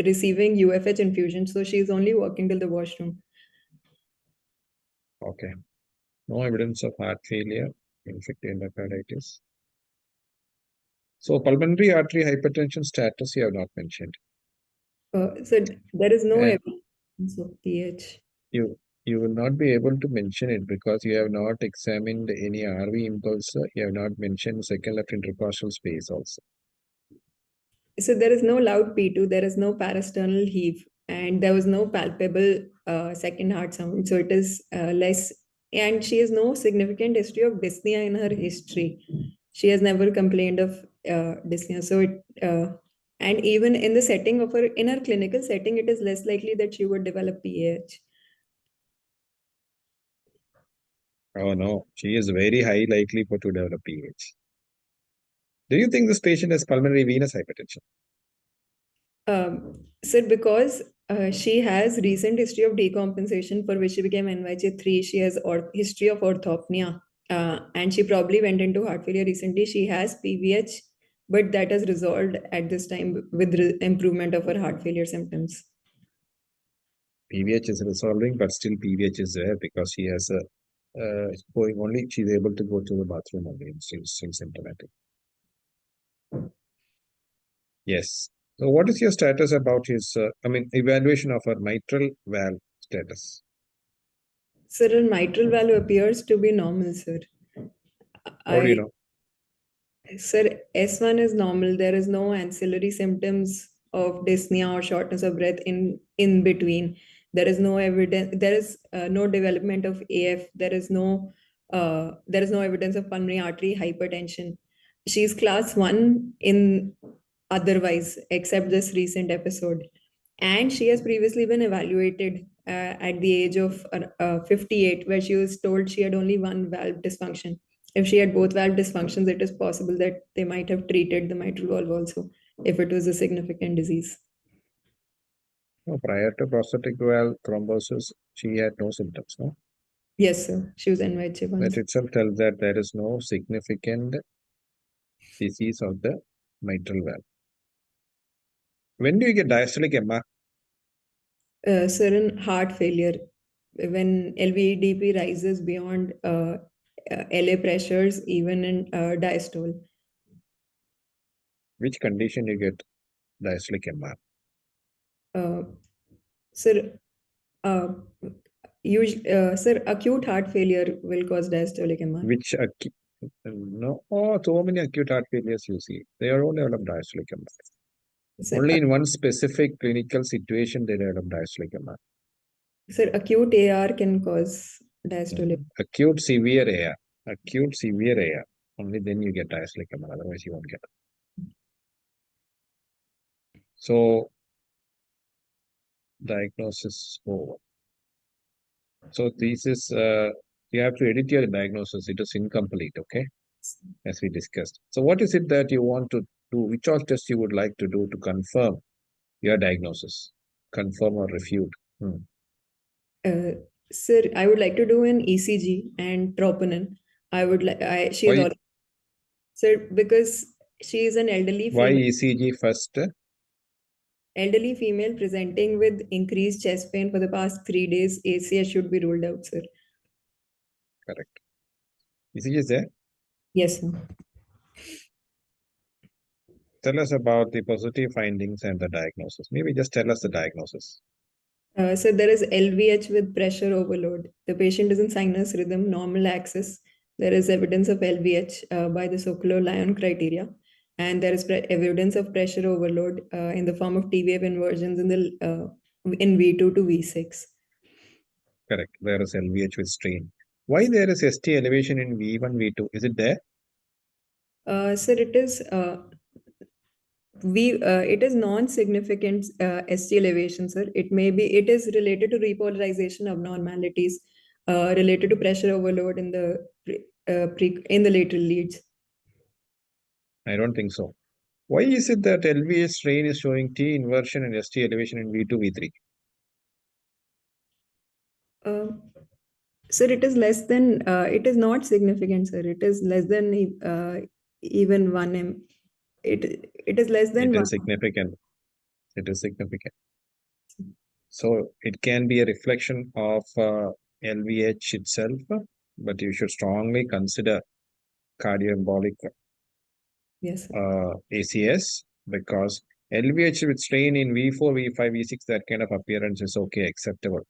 receiving UFH infusion, so she is only walking till the washroom. Okay. No evidence of heart failure, infected endocarditis. So pulmonary artery hypertension status you have not mentioned. So there is no And evidence of PH. you will not be able to mention it because you have not examined any RV impulse. You have not mentioned second left intercostal space also. So there is no loud P2, there is no parasternal heave, and there was no palpable second heart sound. So it is less, and she has no significant history of dyspnea in her history. She has never complained of dyspnea. So and even in the setting of her, in her clinical setting, it is less likely that she would develop PAH. Oh no, she is very high likely for to develop PH. Do you think this patient has pulmonary venous hypertension? Sir, because she has recent history of decompensation for which she became NYHA3, she has history of orthopnea, and she probably went into heart failure recently. She has PVH, but that has resolved at this time with improvement of her heart failure symptoms. PVH is resolving, but still PVH is there because she has a going only. She's able to go to the bathroom only and still symptomatic. Yes. So what is your status about his, evaluation of her mitral valve status? Sir, her mitral valve appears to be normal, sir. How do you know? Sir, S1 is normal. There is no ancillary symptoms of dyspnea or shortness of breath in between. There is no evidence. There is no development of AF. There is no evidence of pulmonary artery hypertension. She's class 1 in otherwise, except this recent episode. And she has previously been evaluated at the age of 58, where she was told she had only one valve dysfunction. If she had both valve dysfunctions, it is possible that they might have treated the mitral valve also if it was a significant disease. No, prior to prosthetic valve thrombosis, she had no symptoms, no? Yes, sir. She was NYHA once. That itself tells that there is no significant disease of the mitral valve. When do you get diastolic MR? Sir, in heart failure, when LVEDP rises beyond LA pressures, even in diastole. Which condition you get diastolic MR? Sir, sir, acute heart failure will cause diastolic MR. Which no, oh, so many acute heart failures you see. They are only develop diastolic MR. Sir, Only in one specific clinical situation they develop diastolic MR. sir, acute AR can cause diastolic. Acute severe AR. Acute severe AR. Only then you get diastolic MR, otherwise you won't get it. So diagnosis over. So this is you have to edit your diagnosis. It is incomplete, okay? As we discussed. So what is it that you want to do? Which all tests you would like to do to confirm your diagnosis? Confirm or refute? Sir, I would like to do an ECG and troponin. I would like. She is Why? all. Sir, because she is an Why ECG first? elderly female presenting with increased chest pain for the past 3 days. ACS should be ruled out, sir. Correct. ECG is there? Yes, sir. Tell us about the positive findings and the diagnosis. Maybe just tell us the diagnosis. So there is LVH with pressure overload. The patient is in sinus rhythm, normal axis. There is evidence of LVH by the Sokolow-Lyon criteria, and there is evidence of pressure overload in the form of T-wave inversions in V2 to V6. Correct. There is LVH with strain. Why there is ST elevation in V1, V2? Is it there? Sir, it is non-significant ST elevation, sir. It is related to repolarization abnormalities related to pressure overload in the lateral leads. I don't think so. Why is it that LVH strain is showing T inversion and ST elevation in V2, V3? Sir, it is less than, it is not significant, sir. It is less than even 1 m. It is less than It 1. is significant. It is significant. So it can be a reflection of LVH itself, but you should strongly consider cardioembolic Yes, sir. ACS because LVH with strain in V4, V5, V6, that kind of appearance is okay, acceptable.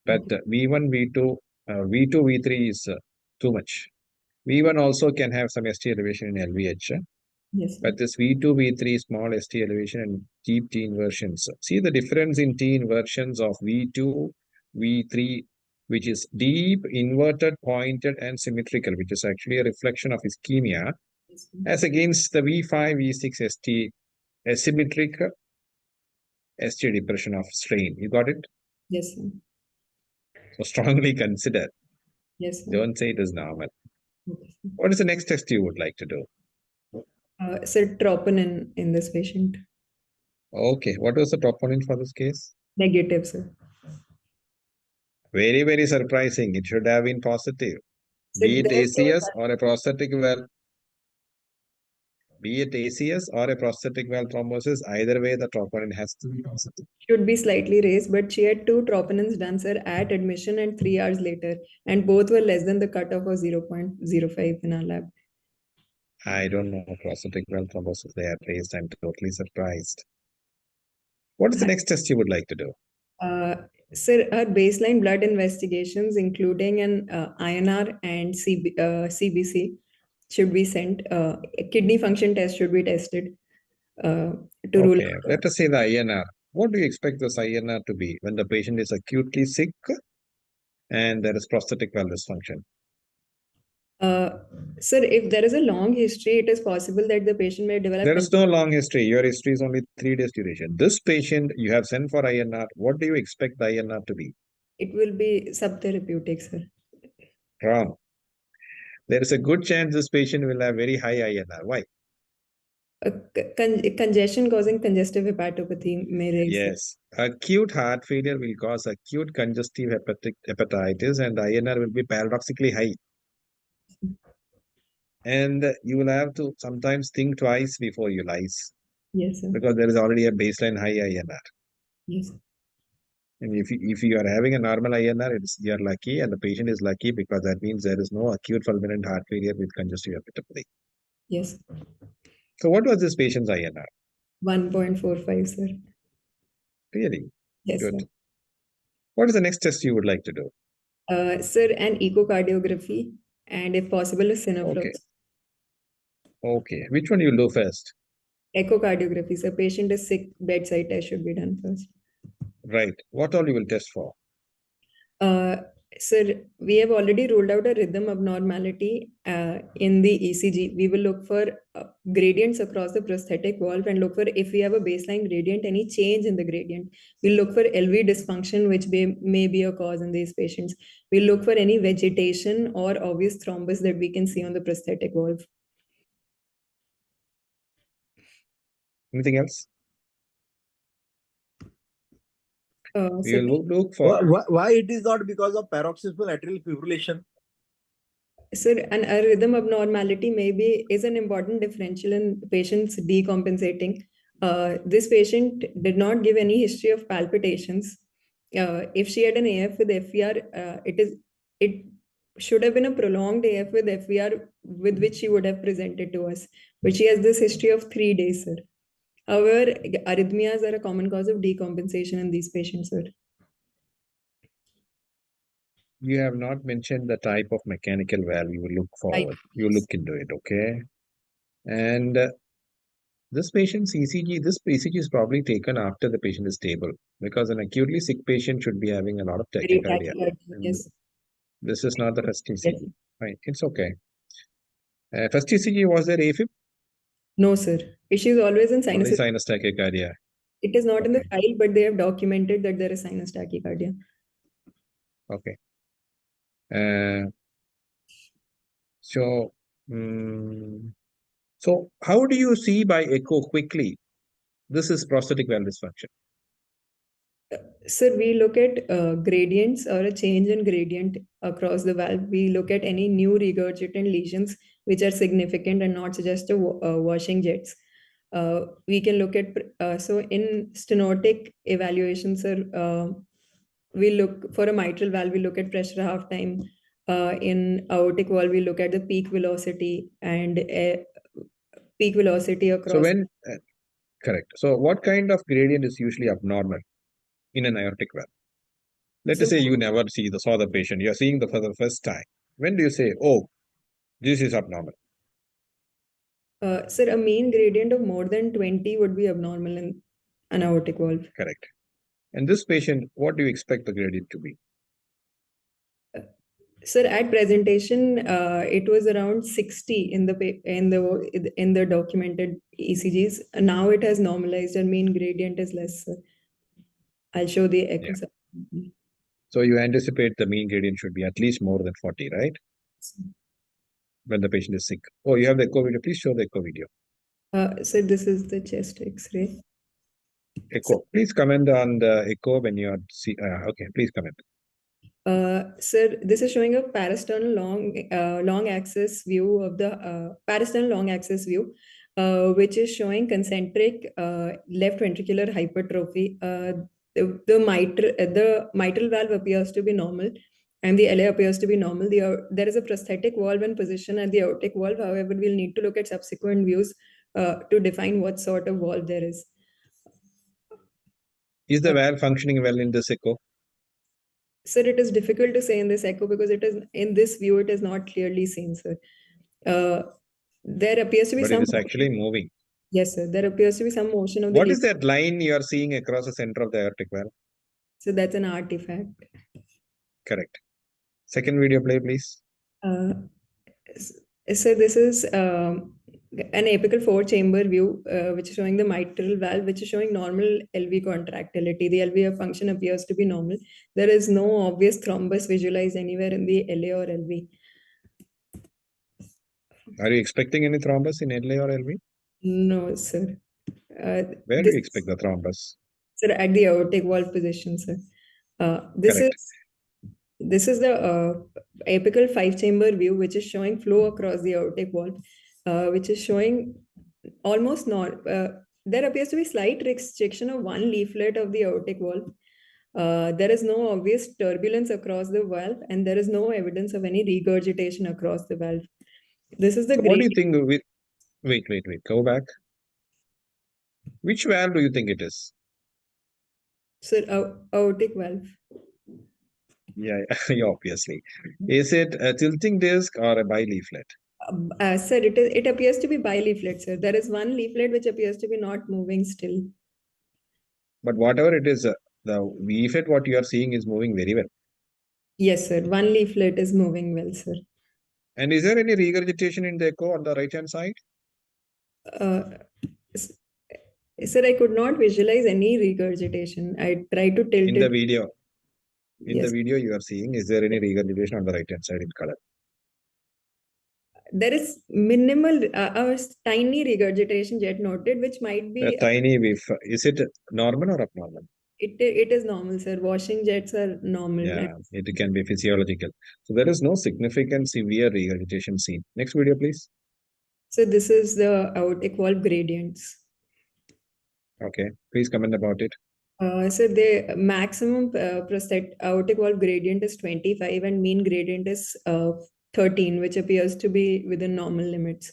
But Okay. V1, V2, V2, V3 is too much. V1 also can have some ST elevation in LVH. Yes, sir. But this V2, V3 small ST elevation and deep T inversions. See the difference in T inversions of V2, V3, which is deep, inverted, pointed, and symmetrical, which is actually a reflection of ischemia, Yes, sir. as against the V5, V6 ST asymmetric ST depression of strain. You got it? Yes, sir. So strongly consider. Yes, sir. Don't say it is normal. Okay, sir. What is the next test you would like to do? Sir, troponin in this patient. Okay, what was the troponin for this case? Negative, sir. Very, very surprising. It should have been positive. Sir, Be it there is no ACS or a prosthetic valve, be it ACS or a prosthetic valve thrombosis, either way the troponin has to be positive. should be slightly raised, but she had 2 troponins done, sir, at admission and 3 hours later, and both were less than the cutoff of 0.05 in our lab. I don't know prosthetic valve thrombosis they are raised. I'm totally surprised. What is the next test you would like to do? Sir, our baseline blood investigations, including an INR and CBC, should be sent. A kidney function test should be tested to rule Okay, out. let us say the INR. What do you expect this INR to be when the patient is acutely sick and there is prosthetic valve dysfunction? Sir, if there is a long history, it is possible that the patient may develop. There is no long history. Your history is only 3 days duration. This patient you have sent for INR. What do you expect the INR to be? It will be subtherapeutic, sir. Wrong. There is a good chance this patient will have very high INR. Why? Congestion causing congestive hepatopathy may raise. Yes. Acute heart failure will cause acute congestive hepatitis and INR will be paradoxically high. And you will have to sometimes think twice before you lyse Yes, sir. because there is already a baseline high INR. Yes. And if you are having a normal INR, you are lucky and the patient is lucky because that means there is no acute fulminant heart failure with congestive hepatopathy. Yes. So what was this patient's INR? 1.45, sir. Really? Yes, Good. sir. What is the next test you would like to do? Sir, an echocardiography and if possible, a synapse. Okay. Which one you will do first? Echocardiography. So patient is sick, bedside test should be done first. Right. What all you will test for? Sir, we have already ruled out a rhythm abnormality in the ECG. We will look for gradients across the prosthetic valve and look for, if we have a baseline gradient, any change in the gradient. We'll look for LV dysfunction, which may be a cause in these patients. We'll look for any vegetation or obvious thrombus that we can see on the prosthetic valve. Anything else? We So will look for. Why it is not because of paroxysmal atrial fibrillation? Sir, a rhythm abnormality is an important differential in patients decompensating. This patient did not give any history of palpitations. If she had an AF with FVR, it should have been a prolonged AF with FVR with which she would have presented to us. But she has this history of 3 days, sir. However, arrhythmias are a common cause of decompensation in these patients, sir. You have not mentioned the type of mechanical valve you will look forward. You look into it, okay? And this patient's ECG, this ECG is probably taken after the patient is stable, because an acutely sick patient should be having a lot of Very tachycardia. yes. This is not the first ECG. Yes. Fine, it's okay. First ECG, was there AFib? No, sir. She is always in Only sinus. sinus tachycardia. It is not in the Okay. file, but they have documented that there is sinus tachycardia. Okay. So, so how do you see by echo quickly? This is prosthetic valve dysfunction. Sir, we look at gradients or a change in gradient across the valve. We look at any new regurgitant lesions which are significant and not just washing jets. We can look at, so in stenotic evaluations, sir, we look for a mitral valve, we look at pressure half time. In aortic valve, we look at the peak velocity and peak velocity across. So when, correct. So what kind of gradient is usually abnormal in an aortic valve? Let us say you never saw the patient, you're seeing for the first time. When do you say, oh, this is abnormal? Sir, a mean gradient of more than 20 would be abnormal in an aortic valve. Correct. And this patient, what do you expect the gradient to be? Sir, at presentation, it was around 60 in the documented ECGs. Now it has normalized, and mean gradient is less, sir. I'll show the echo. Yeah. So you anticipate the mean gradient should be at least more than 40, right? When the patient is sick. Oh, you have the echo video. Please show the echo video. Sir, this is the chest X-ray. Echo. Please comment on the echo when you are okay, please comment. Sir, this is showing a parasternal long axis view of the parasternal long axis view, which is showing concentric left ventricular hypertrophy. The mitral valve appears to be normal, and the LA appears to be normal. There is a prosthetic valve in position at the aortic valve. However, we'll need to look at subsequent views to define what sort of valve there is. Is the valve functioning well in this echo? Sir, it is difficult to say in this echo because it is in this view, it is not clearly seen, sir. There appears to be but some. It is actually moving. Yes, sir. There appears to be some motion of the. What is that line you are seeing across the center of the aortic valve? So that's an artifact. Correct. Second video play, please. So this is an apical 4-chamber view, which is showing the mitral valve, which is showing normal LV contractility. The LV function appears to be normal. There is no obvious thrombus visualized anywhere in the LA or LV. Are you expecting any thrombus in LA or LV? No, sir. Where do you expect the thrombus? Sir, at the aortic valve position, sir. This is the apical 5-chamber view, which is showing flow across the aortic valve, which is showing almost not. There appears to be slight restriction of one leaflet of the aortic valve. There is no obvious turbulence across the valve, and there is no evidence of any regurgitation across the valve. This is the. So what do you think? Wait. Go back. Which valve do you think it is? Sir, aortic valve. Yeah, obviously. Is it a tilting disc or a bileaflet? Sir, it appears to be bileaflet, sir. There is one leaflet which appears to be not moving still. But whatever it is, the leaflet what you are seeing is moving very well. Yes, sir. One leaflet is moving well, sir. And is there any regurgitation in the echo on the right-hand side? Uh, s- Sir, I could not visualize any regurgitation. I tried to tilt In the it. video, Yes, you are seeing, is there any regurgitation on the right-hand side in color? there is minimal, tiny regurgitation yet noted, which might A be, tiny whiff. Is it normal or abnormal? it is normal, sir. Washing jets are normal. Yeah, it can be physiological. So there is no significant severe regurgitation seen. Next video, please. So this is the aortic valve gradients. Okay, please comment about it. So the maximum aortic valve gradient is 25 and mean gradient is 13, which appears to be within normal limits.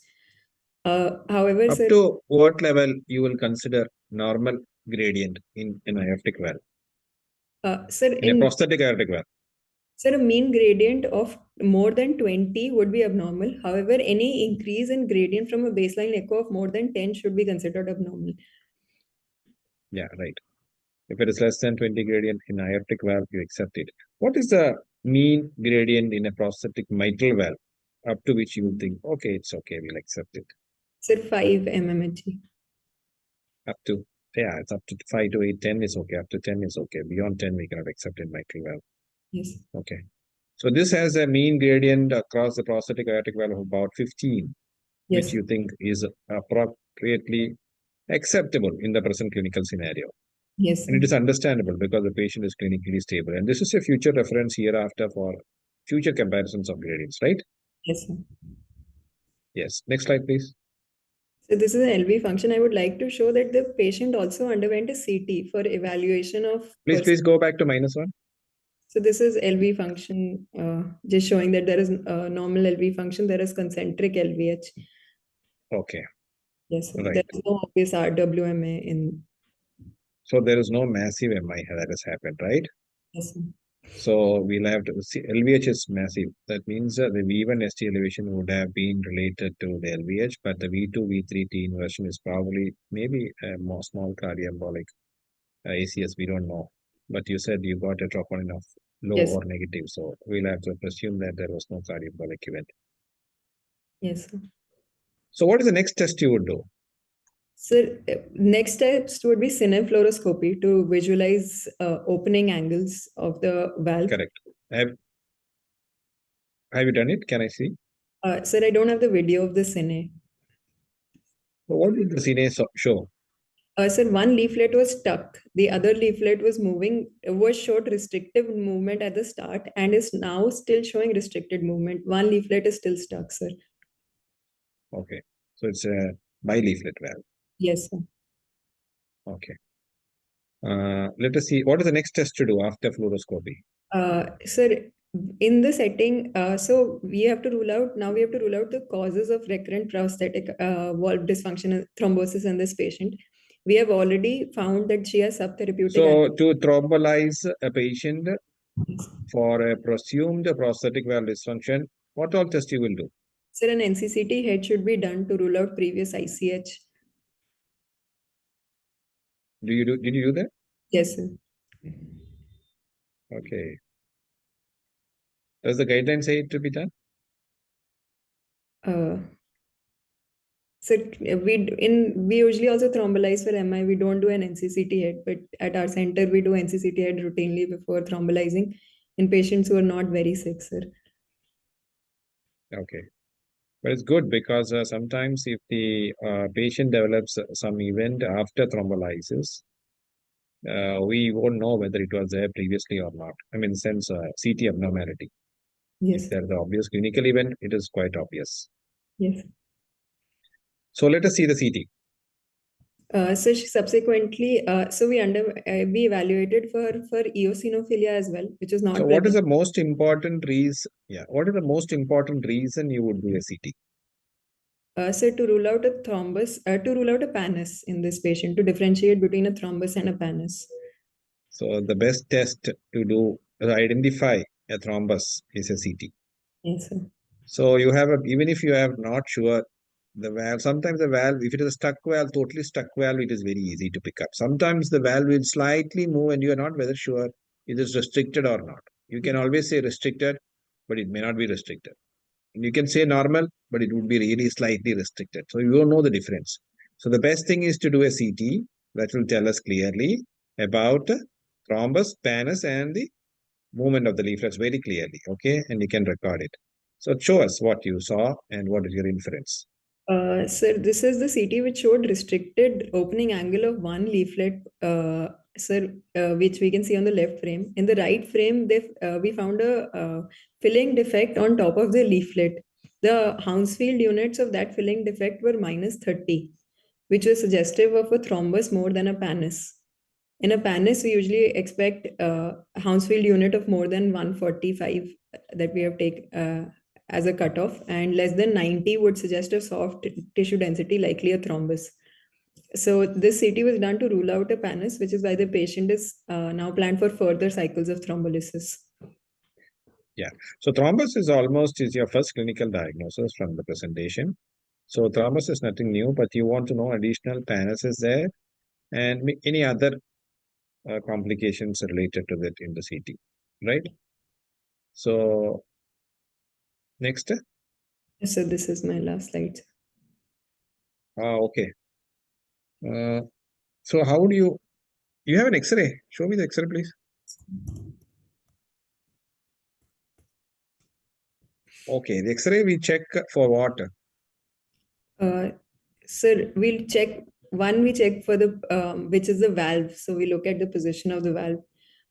However, Up sir, to what level you will consider normal gradient in an aortic valve, sir, in a prosthetic aortic valve? sir, a mean gradient of more than 20 would be abnormal. However, any increase in gradient from a baseline echo of more than 10 should be considered abnormal. Yeah, right. If it is less than 20 gradient in aortic valve, you accept it. What is the mean gradient in a prosthetic mitral valve up to which you will think, okay, it's okay, we'll accept it? Sir, 5 mmHg. Up to, yeah, it's up to 5 to 8, 10 is okay. Up to 10 is okay. Beyond 10, we cannot accept in mitral valve. Yes. Okay. So this has a mean gradient across the prosthetic aortic valve of about 15, Yes. which you think is appropriately acceptable in the present clinical scenario. Yes. And it is understandable because the patient is clinically stable. And this is a future reference hereafter for future comparisons of gradients, right? Yes, sir. Yes. Next slide, please. So this is an LV function. I would like to show that the patient also underwent a CT for evaluation of. Please go back to -1. So this is LV function, just showing that there is a normal LV function. There is concentric LVH. Okay. Yes, sir. Right. There is no obvious RWMA in. So there is no massive MI that has happened, right? Yes, sir. So we'll have to see LVH is massive. That means the V1 ST elevation would have been related to the LVH, but the V2, V3 T inversion is probably maybe a more small cardiembolic ACS. We don't know. But you said you got a troponin of low Yes. or negative. So we'll have to presume that there was no cardiembolic event. Yes, sir. So what is the next test you would do? So next steps would be cine fluoroscopy to visualize opening angles of the valve. Correct. Have you done it? Can I see? Sir, I don't have the video of the cine. So what did the CNA show? Sir, one leaflet was stuck. The other leaflet was moving, was showed restrictive movement at the start and is now still showing restricted movement. One leaflet is still stuck, sir. Okay. So it's a bileaflet valve. Yes, sir. Okay. Let us see. What is the next test to do after fluoroscopy? Sir, in the setting, so we have to rule out, now we have to rule out the causes of recurrent prosthetic valve dysfunction thrombosis in this patient. We have already found that she has subtherapeutic. So to thrombolize a patient for a presumed prosthetic valve dysfunction, what all test you will do? Sir, an NCCT head should be done to rule out previous ICH. Did you do that? Yes, sir. Okay. Does the guideline say it to be done? So we usually also thrombolize for MI. We don't do an NCCT head, but at our center we do NCCT head routinely before thrombolizing in patients who are not very sick, sir. Okay. But it's good because sometimes if the patient develops some event after thrombolysis, we won't know whether it was there previously or not. I mean, sense CT abnormality. Yes. If there's an obvious clinical event, it is quite obvious. Yes. So let us see the CT. So she subsequently, so we evaluated for eosinophilia as well, which is not. So what is the most important reason? Yeah, what is the most important reason you would do a CT? So to rule out a thrombus, to rule out a pannus in this patient, to differentiate between a thrombus and a pannus. So the best test to do identify a thrombus is a CT. Yes, sir. So you have even if you have not sure the valve, sometimes the valve, if it is a stuck valve, totally stuck valve, it is very easy to pick up. Sometimes the valve will slightly move and you are not whether sure it is restricted or not. You can always say restricted, but it may not be restricted. And you can say normal, but it would be really slightly restricted. So you don't know the difference. So the best thing is to do a CT that will tell us clearly about thrombus, pannus, and the movement of the leaflets very clearly. Okay, and you can record it. So show us what you saw and what is your inference. Sir, this is the CT which showed restricted opening angle of one leaflet, sir, which we can see on the left frame. In the right frame, we found a filling defect on top of the leaflet. The Hounsfield units of that filling defect were -30, which was suggestive of a thrombus more than a pannus. In a pannus, we usually expect a Hounsfield unit of more than 145 that we have taken as a cutoff, and less than 90 would suggest a soft tissue density, likely a thrombus. So this CT was done to rule out a pannus, which is why the patient is now planned for further cycles of thrombolysis. Yeah. So thrombus is your first clinical diagnosis from the presentation. So thrombus is nothing new, but you want to know additional pannus is there and any other complications related to that in the CT, right? So next. So this is my last slide. Okay. So how do you have an X-ray? Show me the X-ray, please. Okay, the X-ray we check for what? Sir, we'll check. One, we check for the which is the valve. So we look at the position of the valve.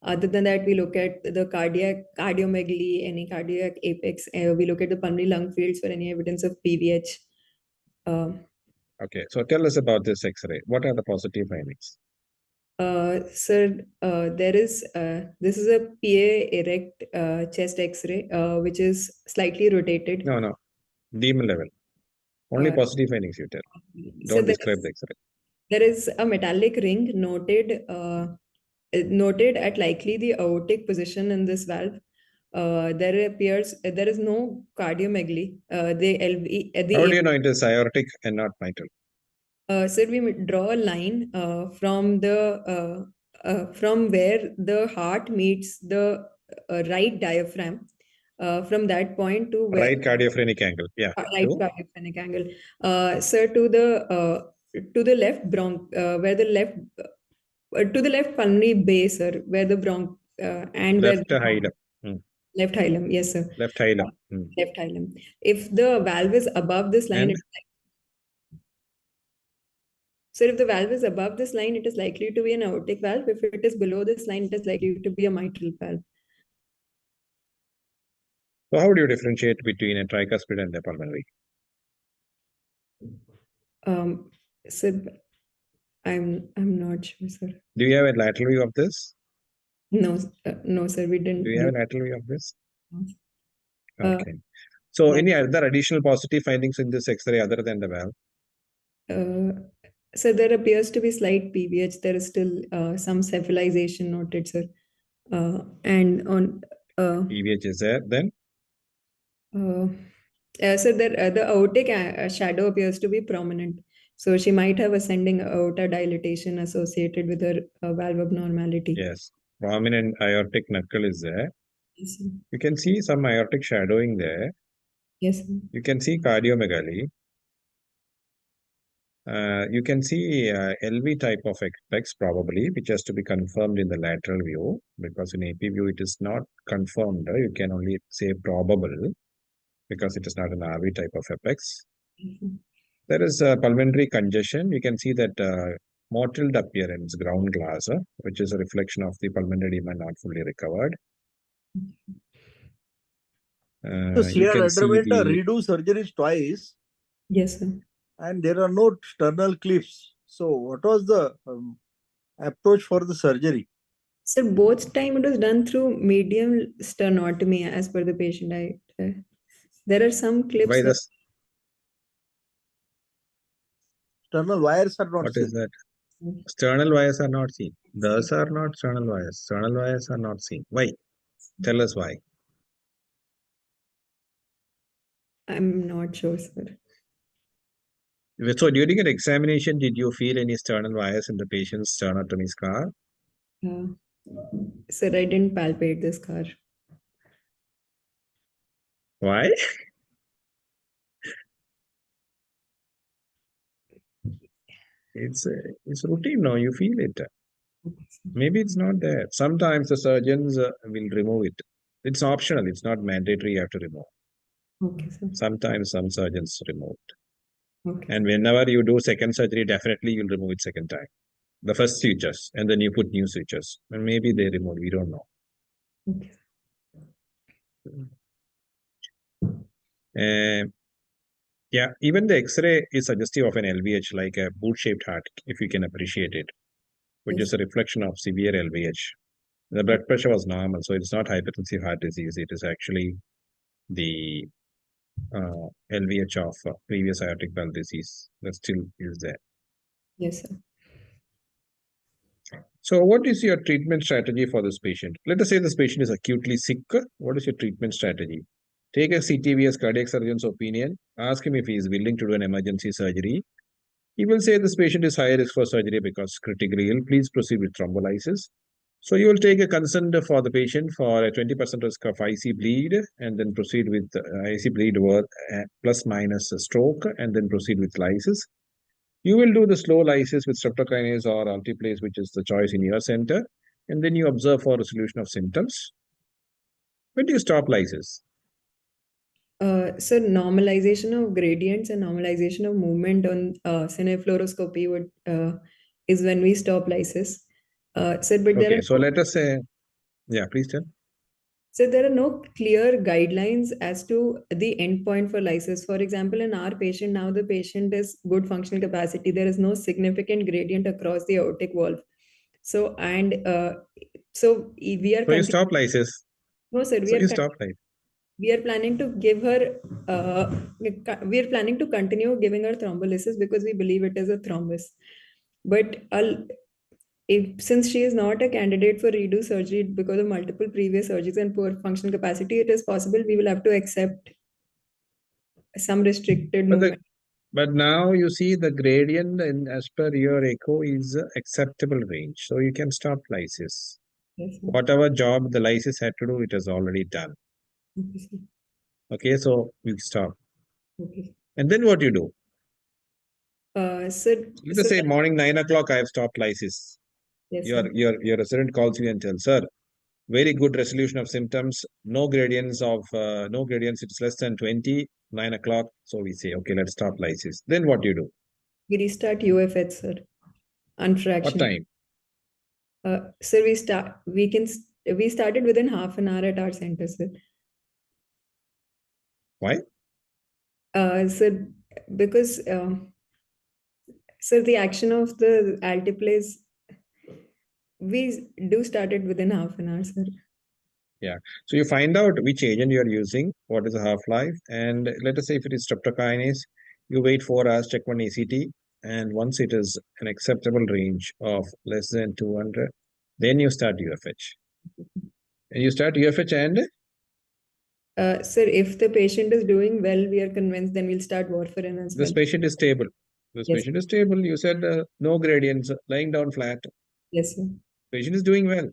Other than that, we look at the cardiomegaly, any cardiac apex. We look at the pulmonary lung fields for any evidence of PVH. Okay, so tell us about this X-ray. What are the positive findings? Sir, this is a PA erect chest X-ray, which is slightly rotated. No, demon level. Only positive findings you tell. Don't describe the X-ray. There is a metallic ring noted at likely the aortic position in this valve. There is no cardiomegaly. How do you know it is aortic and not mitral? Sir, we draw a line from where the heart meets the right diaphragm. From that point to where right cardiophrenic angle, yeah. Right cardiophrenic angle. Sir, to the left where the left to the left pulmonary base, sir, where the and left where hilum. Left hilum, yes, sir. Left hilum. Left hilum. If the valve is above this line, so if the valve is above this line, it is likely to be an aortic valve. If it is below this line, it is likely to be a mitral valve. So how do you differentiate between a tricuspid and a pulmonary? Sir, I'm not sure, sir. Do you have a lateral view of this? No, no, sir, we didn't. Do you have a lateral view of this? Okay. So any other additional positive findings in this X-ray other than the valve? So there appears to be slight PVH. There is still some cephalization noted, sir. And on PVH is there then? So the aortic shadow appears to be prominent. So she might have ascending aorta dilatation associated with her valve abnormality. Yes, prominent aortic knuckle is there. Yes, you can see some aortic shadowing there. Yes. You can see cardiomegaly. You can see LV type of apex probably, which has to be confirmed in the lateral view, because in AP view it is not confirmed. You can only say probable because it is not an RV type of apex. There is pulmonary congestion. You can see that mottled appearance, ground glass, which is a reflection of the pulmonary edema not fully recovered. So she had underwent a redo surgeries twice. Yes, sir. And there are no sternal cliffs. So what was the approach for the surgery? Sir, both time it was done through medium sternotomy as per the patient. There are some clips. Why this? Sternal wires are not What seen. Is that? Sternal wires are not seen. Those are not sternal wires. Sternal wires are not seen. Why? Tell us why. I'm not sure, sir. So during an examination, did you feel any sternal wires in the patient's sternotomy scar? Sir, I didn't palpate the scar. Why? It's routine now. You feel it. Maybe it's not there. Sometimes the surgeons will remove it. It's optional. It's not mandatory. You have to remove. Okay, sir. Sometimes some surgeons remove it. Okay. And whenever you do second surgery, definitely you'll remove it second time. The first sutures, and then you put new sutures. And maybe they remove. We don't know. Okay. Yeah, even the X-ray is suggestive of an LVH, like a boot-shaped heart, if you can appreciate it, which Yes. is a reflection of severe LVH. The blood pressure was normal, so it's not hypertensive heart disease. It is actually the LVH of previous aortic valve disease that still is there. Yes, sir. So, what is your treatment strategy for this patient? Let us say this patient is acutely sick. What is your treatment strategy? Take a CTV as cardiac surgeon's opinion. Ask him if he is willing to do an emergency surgery. He will say this patient is high risk for surgery because critically ill. Please proceed with thrombolysis. So you will take a consent for the patient for a 20% risk of IC bleed and then proceed with IC bleed worth plus minus a stroke and then proceed with lysis. You will do the slow lysis with streptokinase or altiplase, which is the choice in your center, and then you observe for resolution of symptoms. When do you stop lysis? So normalization of gradients and normalization of movement on cinefluoroscopy is when we stop lysis. Sir, but Okay, so let us say, yeah, please tell. So there are no clear guidelines as to the endpoint for lysis. For example, in our patient, now the patient is good functional capacity. There is no significant gradient across the aortic valve. So we are So you stop lysis. no, sir. So you stop lysis. We are planning to give her. We are planning to continue giving her thrombolysis because we believe it is a thrombus. But since she is not a candidate for redo surgery because of multiple previous surgeries and poor functional capacity, it is possible we will have to accept some restricted movement. But now you see the gradient as per your echo is acceptable range. So you can stop lysis. Yes, Whatever job the lysis had to do, it has already done. Okay, so you stop. Okay. And then what you do? Sir, Let us say morning 9 o'clock, I have stopped lysis. yes, Your resident calls you and tells, sir, very good resolution of symptoms, no gradients, it's less than 20, 9 o'clock. So we say, okay, let's stop lysis. Then what you do? we restart UFH, sir. Unfractionated. What time? Sir, we started within half an hour at our center, sir. Why? Sir, because sir, the action of the altiplase, we do start it within half an hour, sir. Yeah. So you find out which agent you are using, what is the half-life, and let us say if it is streptokinase, you wait 4 hours, check one ACT, and once it is an acceptable range of less than 200, then you start UFH. And you start UFH and? Sir, if the patient is doing well, we are convinced, then we'll start warfarin as well. This patient is stable. This Yes. patient is stable. You said no gradients, lying down flat. Yes, sir. Patient is doing well.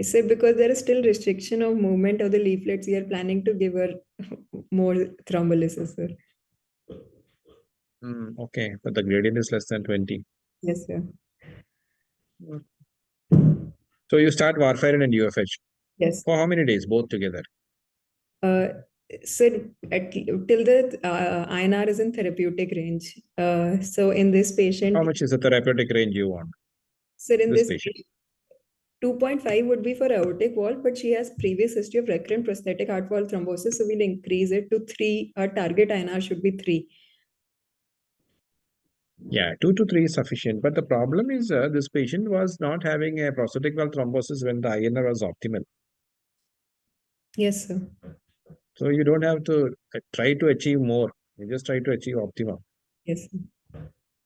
Sir, because there is still restriction of movement of the leaflets, we are planning to give her more thrombolysis, sir. Okay, but the gradient is less than 20. Yes, sir. So you start warfarin and UFH. Yes. For how many days? Both together? Sir, till the INR is in therapeutic range. So in this patient, How much is the therapeutic range you want? sir, in This this patient. 2.5 would be for aortic valve, but she has previous history of recurrent prosthetic heart valve thrombosis, so we'll increase it to 3. Our target INR should be 3. Yeah, 2 to 3 is sufficient. But the problem is this patient was not having a prosthetic valve thrombosis when the INR was optimal. Yes, sir. So you don't have to try to achieve more. You just try to achieve optimum. Yes, sir.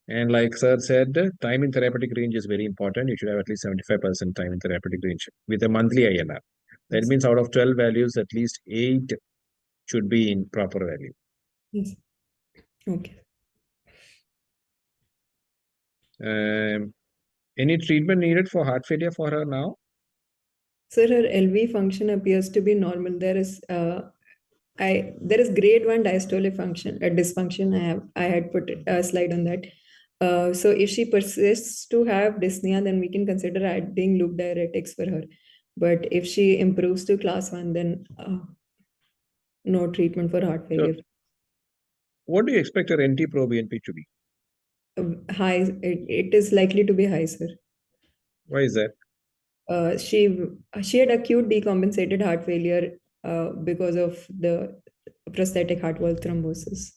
And like sir said, time in therapeutic range is very important. You should have at least 75% time in therapeutic range with a monthly INR. That Yes. means out of 12 values, at least 8 should be in proper value. Yes. Okay. Any treatment needed for heart failure for her now? Sir, her LV function appears to be normal. There is there is grade 1 diastolic function dysfunction. I had put a slide on that. So if she persists to have dyspnea, then we can consider adding loop diuretics for her. But if she improves to class 1, then no treatment for heart failure. What do you expect her NT-proBNP to be? High, it is likely to be high, sir. Why is that? She had acute decompensated heart failure because of the prosthetic heart wall thrombosis.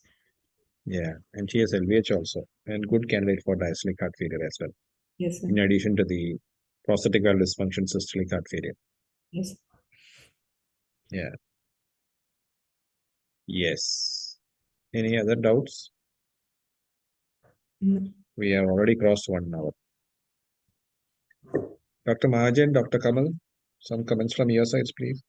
Yeah, and she has LVH also, and good candidate for diastolic heart failure as well. Yes, sir. In addition to the prosthetic valve dysfunction, systolic heart failure. Yes. Yeah. Yes. Any other doubts? No. We have already crossed 1 hour. Dr. Mahajan, Dr. Kamal, some comments from your sides, please.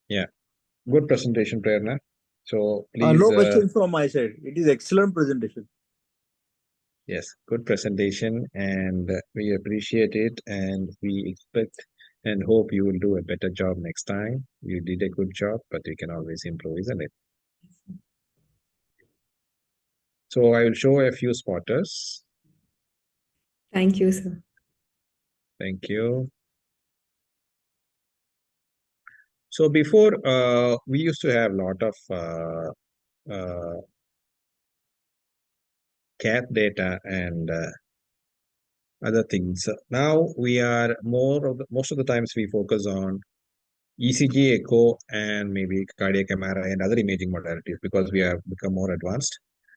Yeah, good presentation, Prerna. So please. No questions from my side. It is excellent presentation. Yes, good presentation, and we appreciate it, and we expect and hope you will do a better job next time. You did a good job, but we can always improve, isn't it? So I will show a few spotters. Thank you, sir. Thank you. So before, we used to have a lot of cath data and other things. Now we are most of the times we focus on ECG, echo, and maybe cardiac MRI and other imaging modalities because we have become more advanced.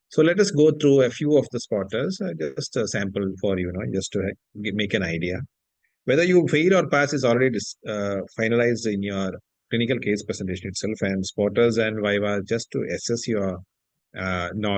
So let us go through a few of the spotters, just a sample for just to make an idea. Whether you fail or pass is already finalized in your clinical case presentation itself, and spotters and viva just to assess your knowledge.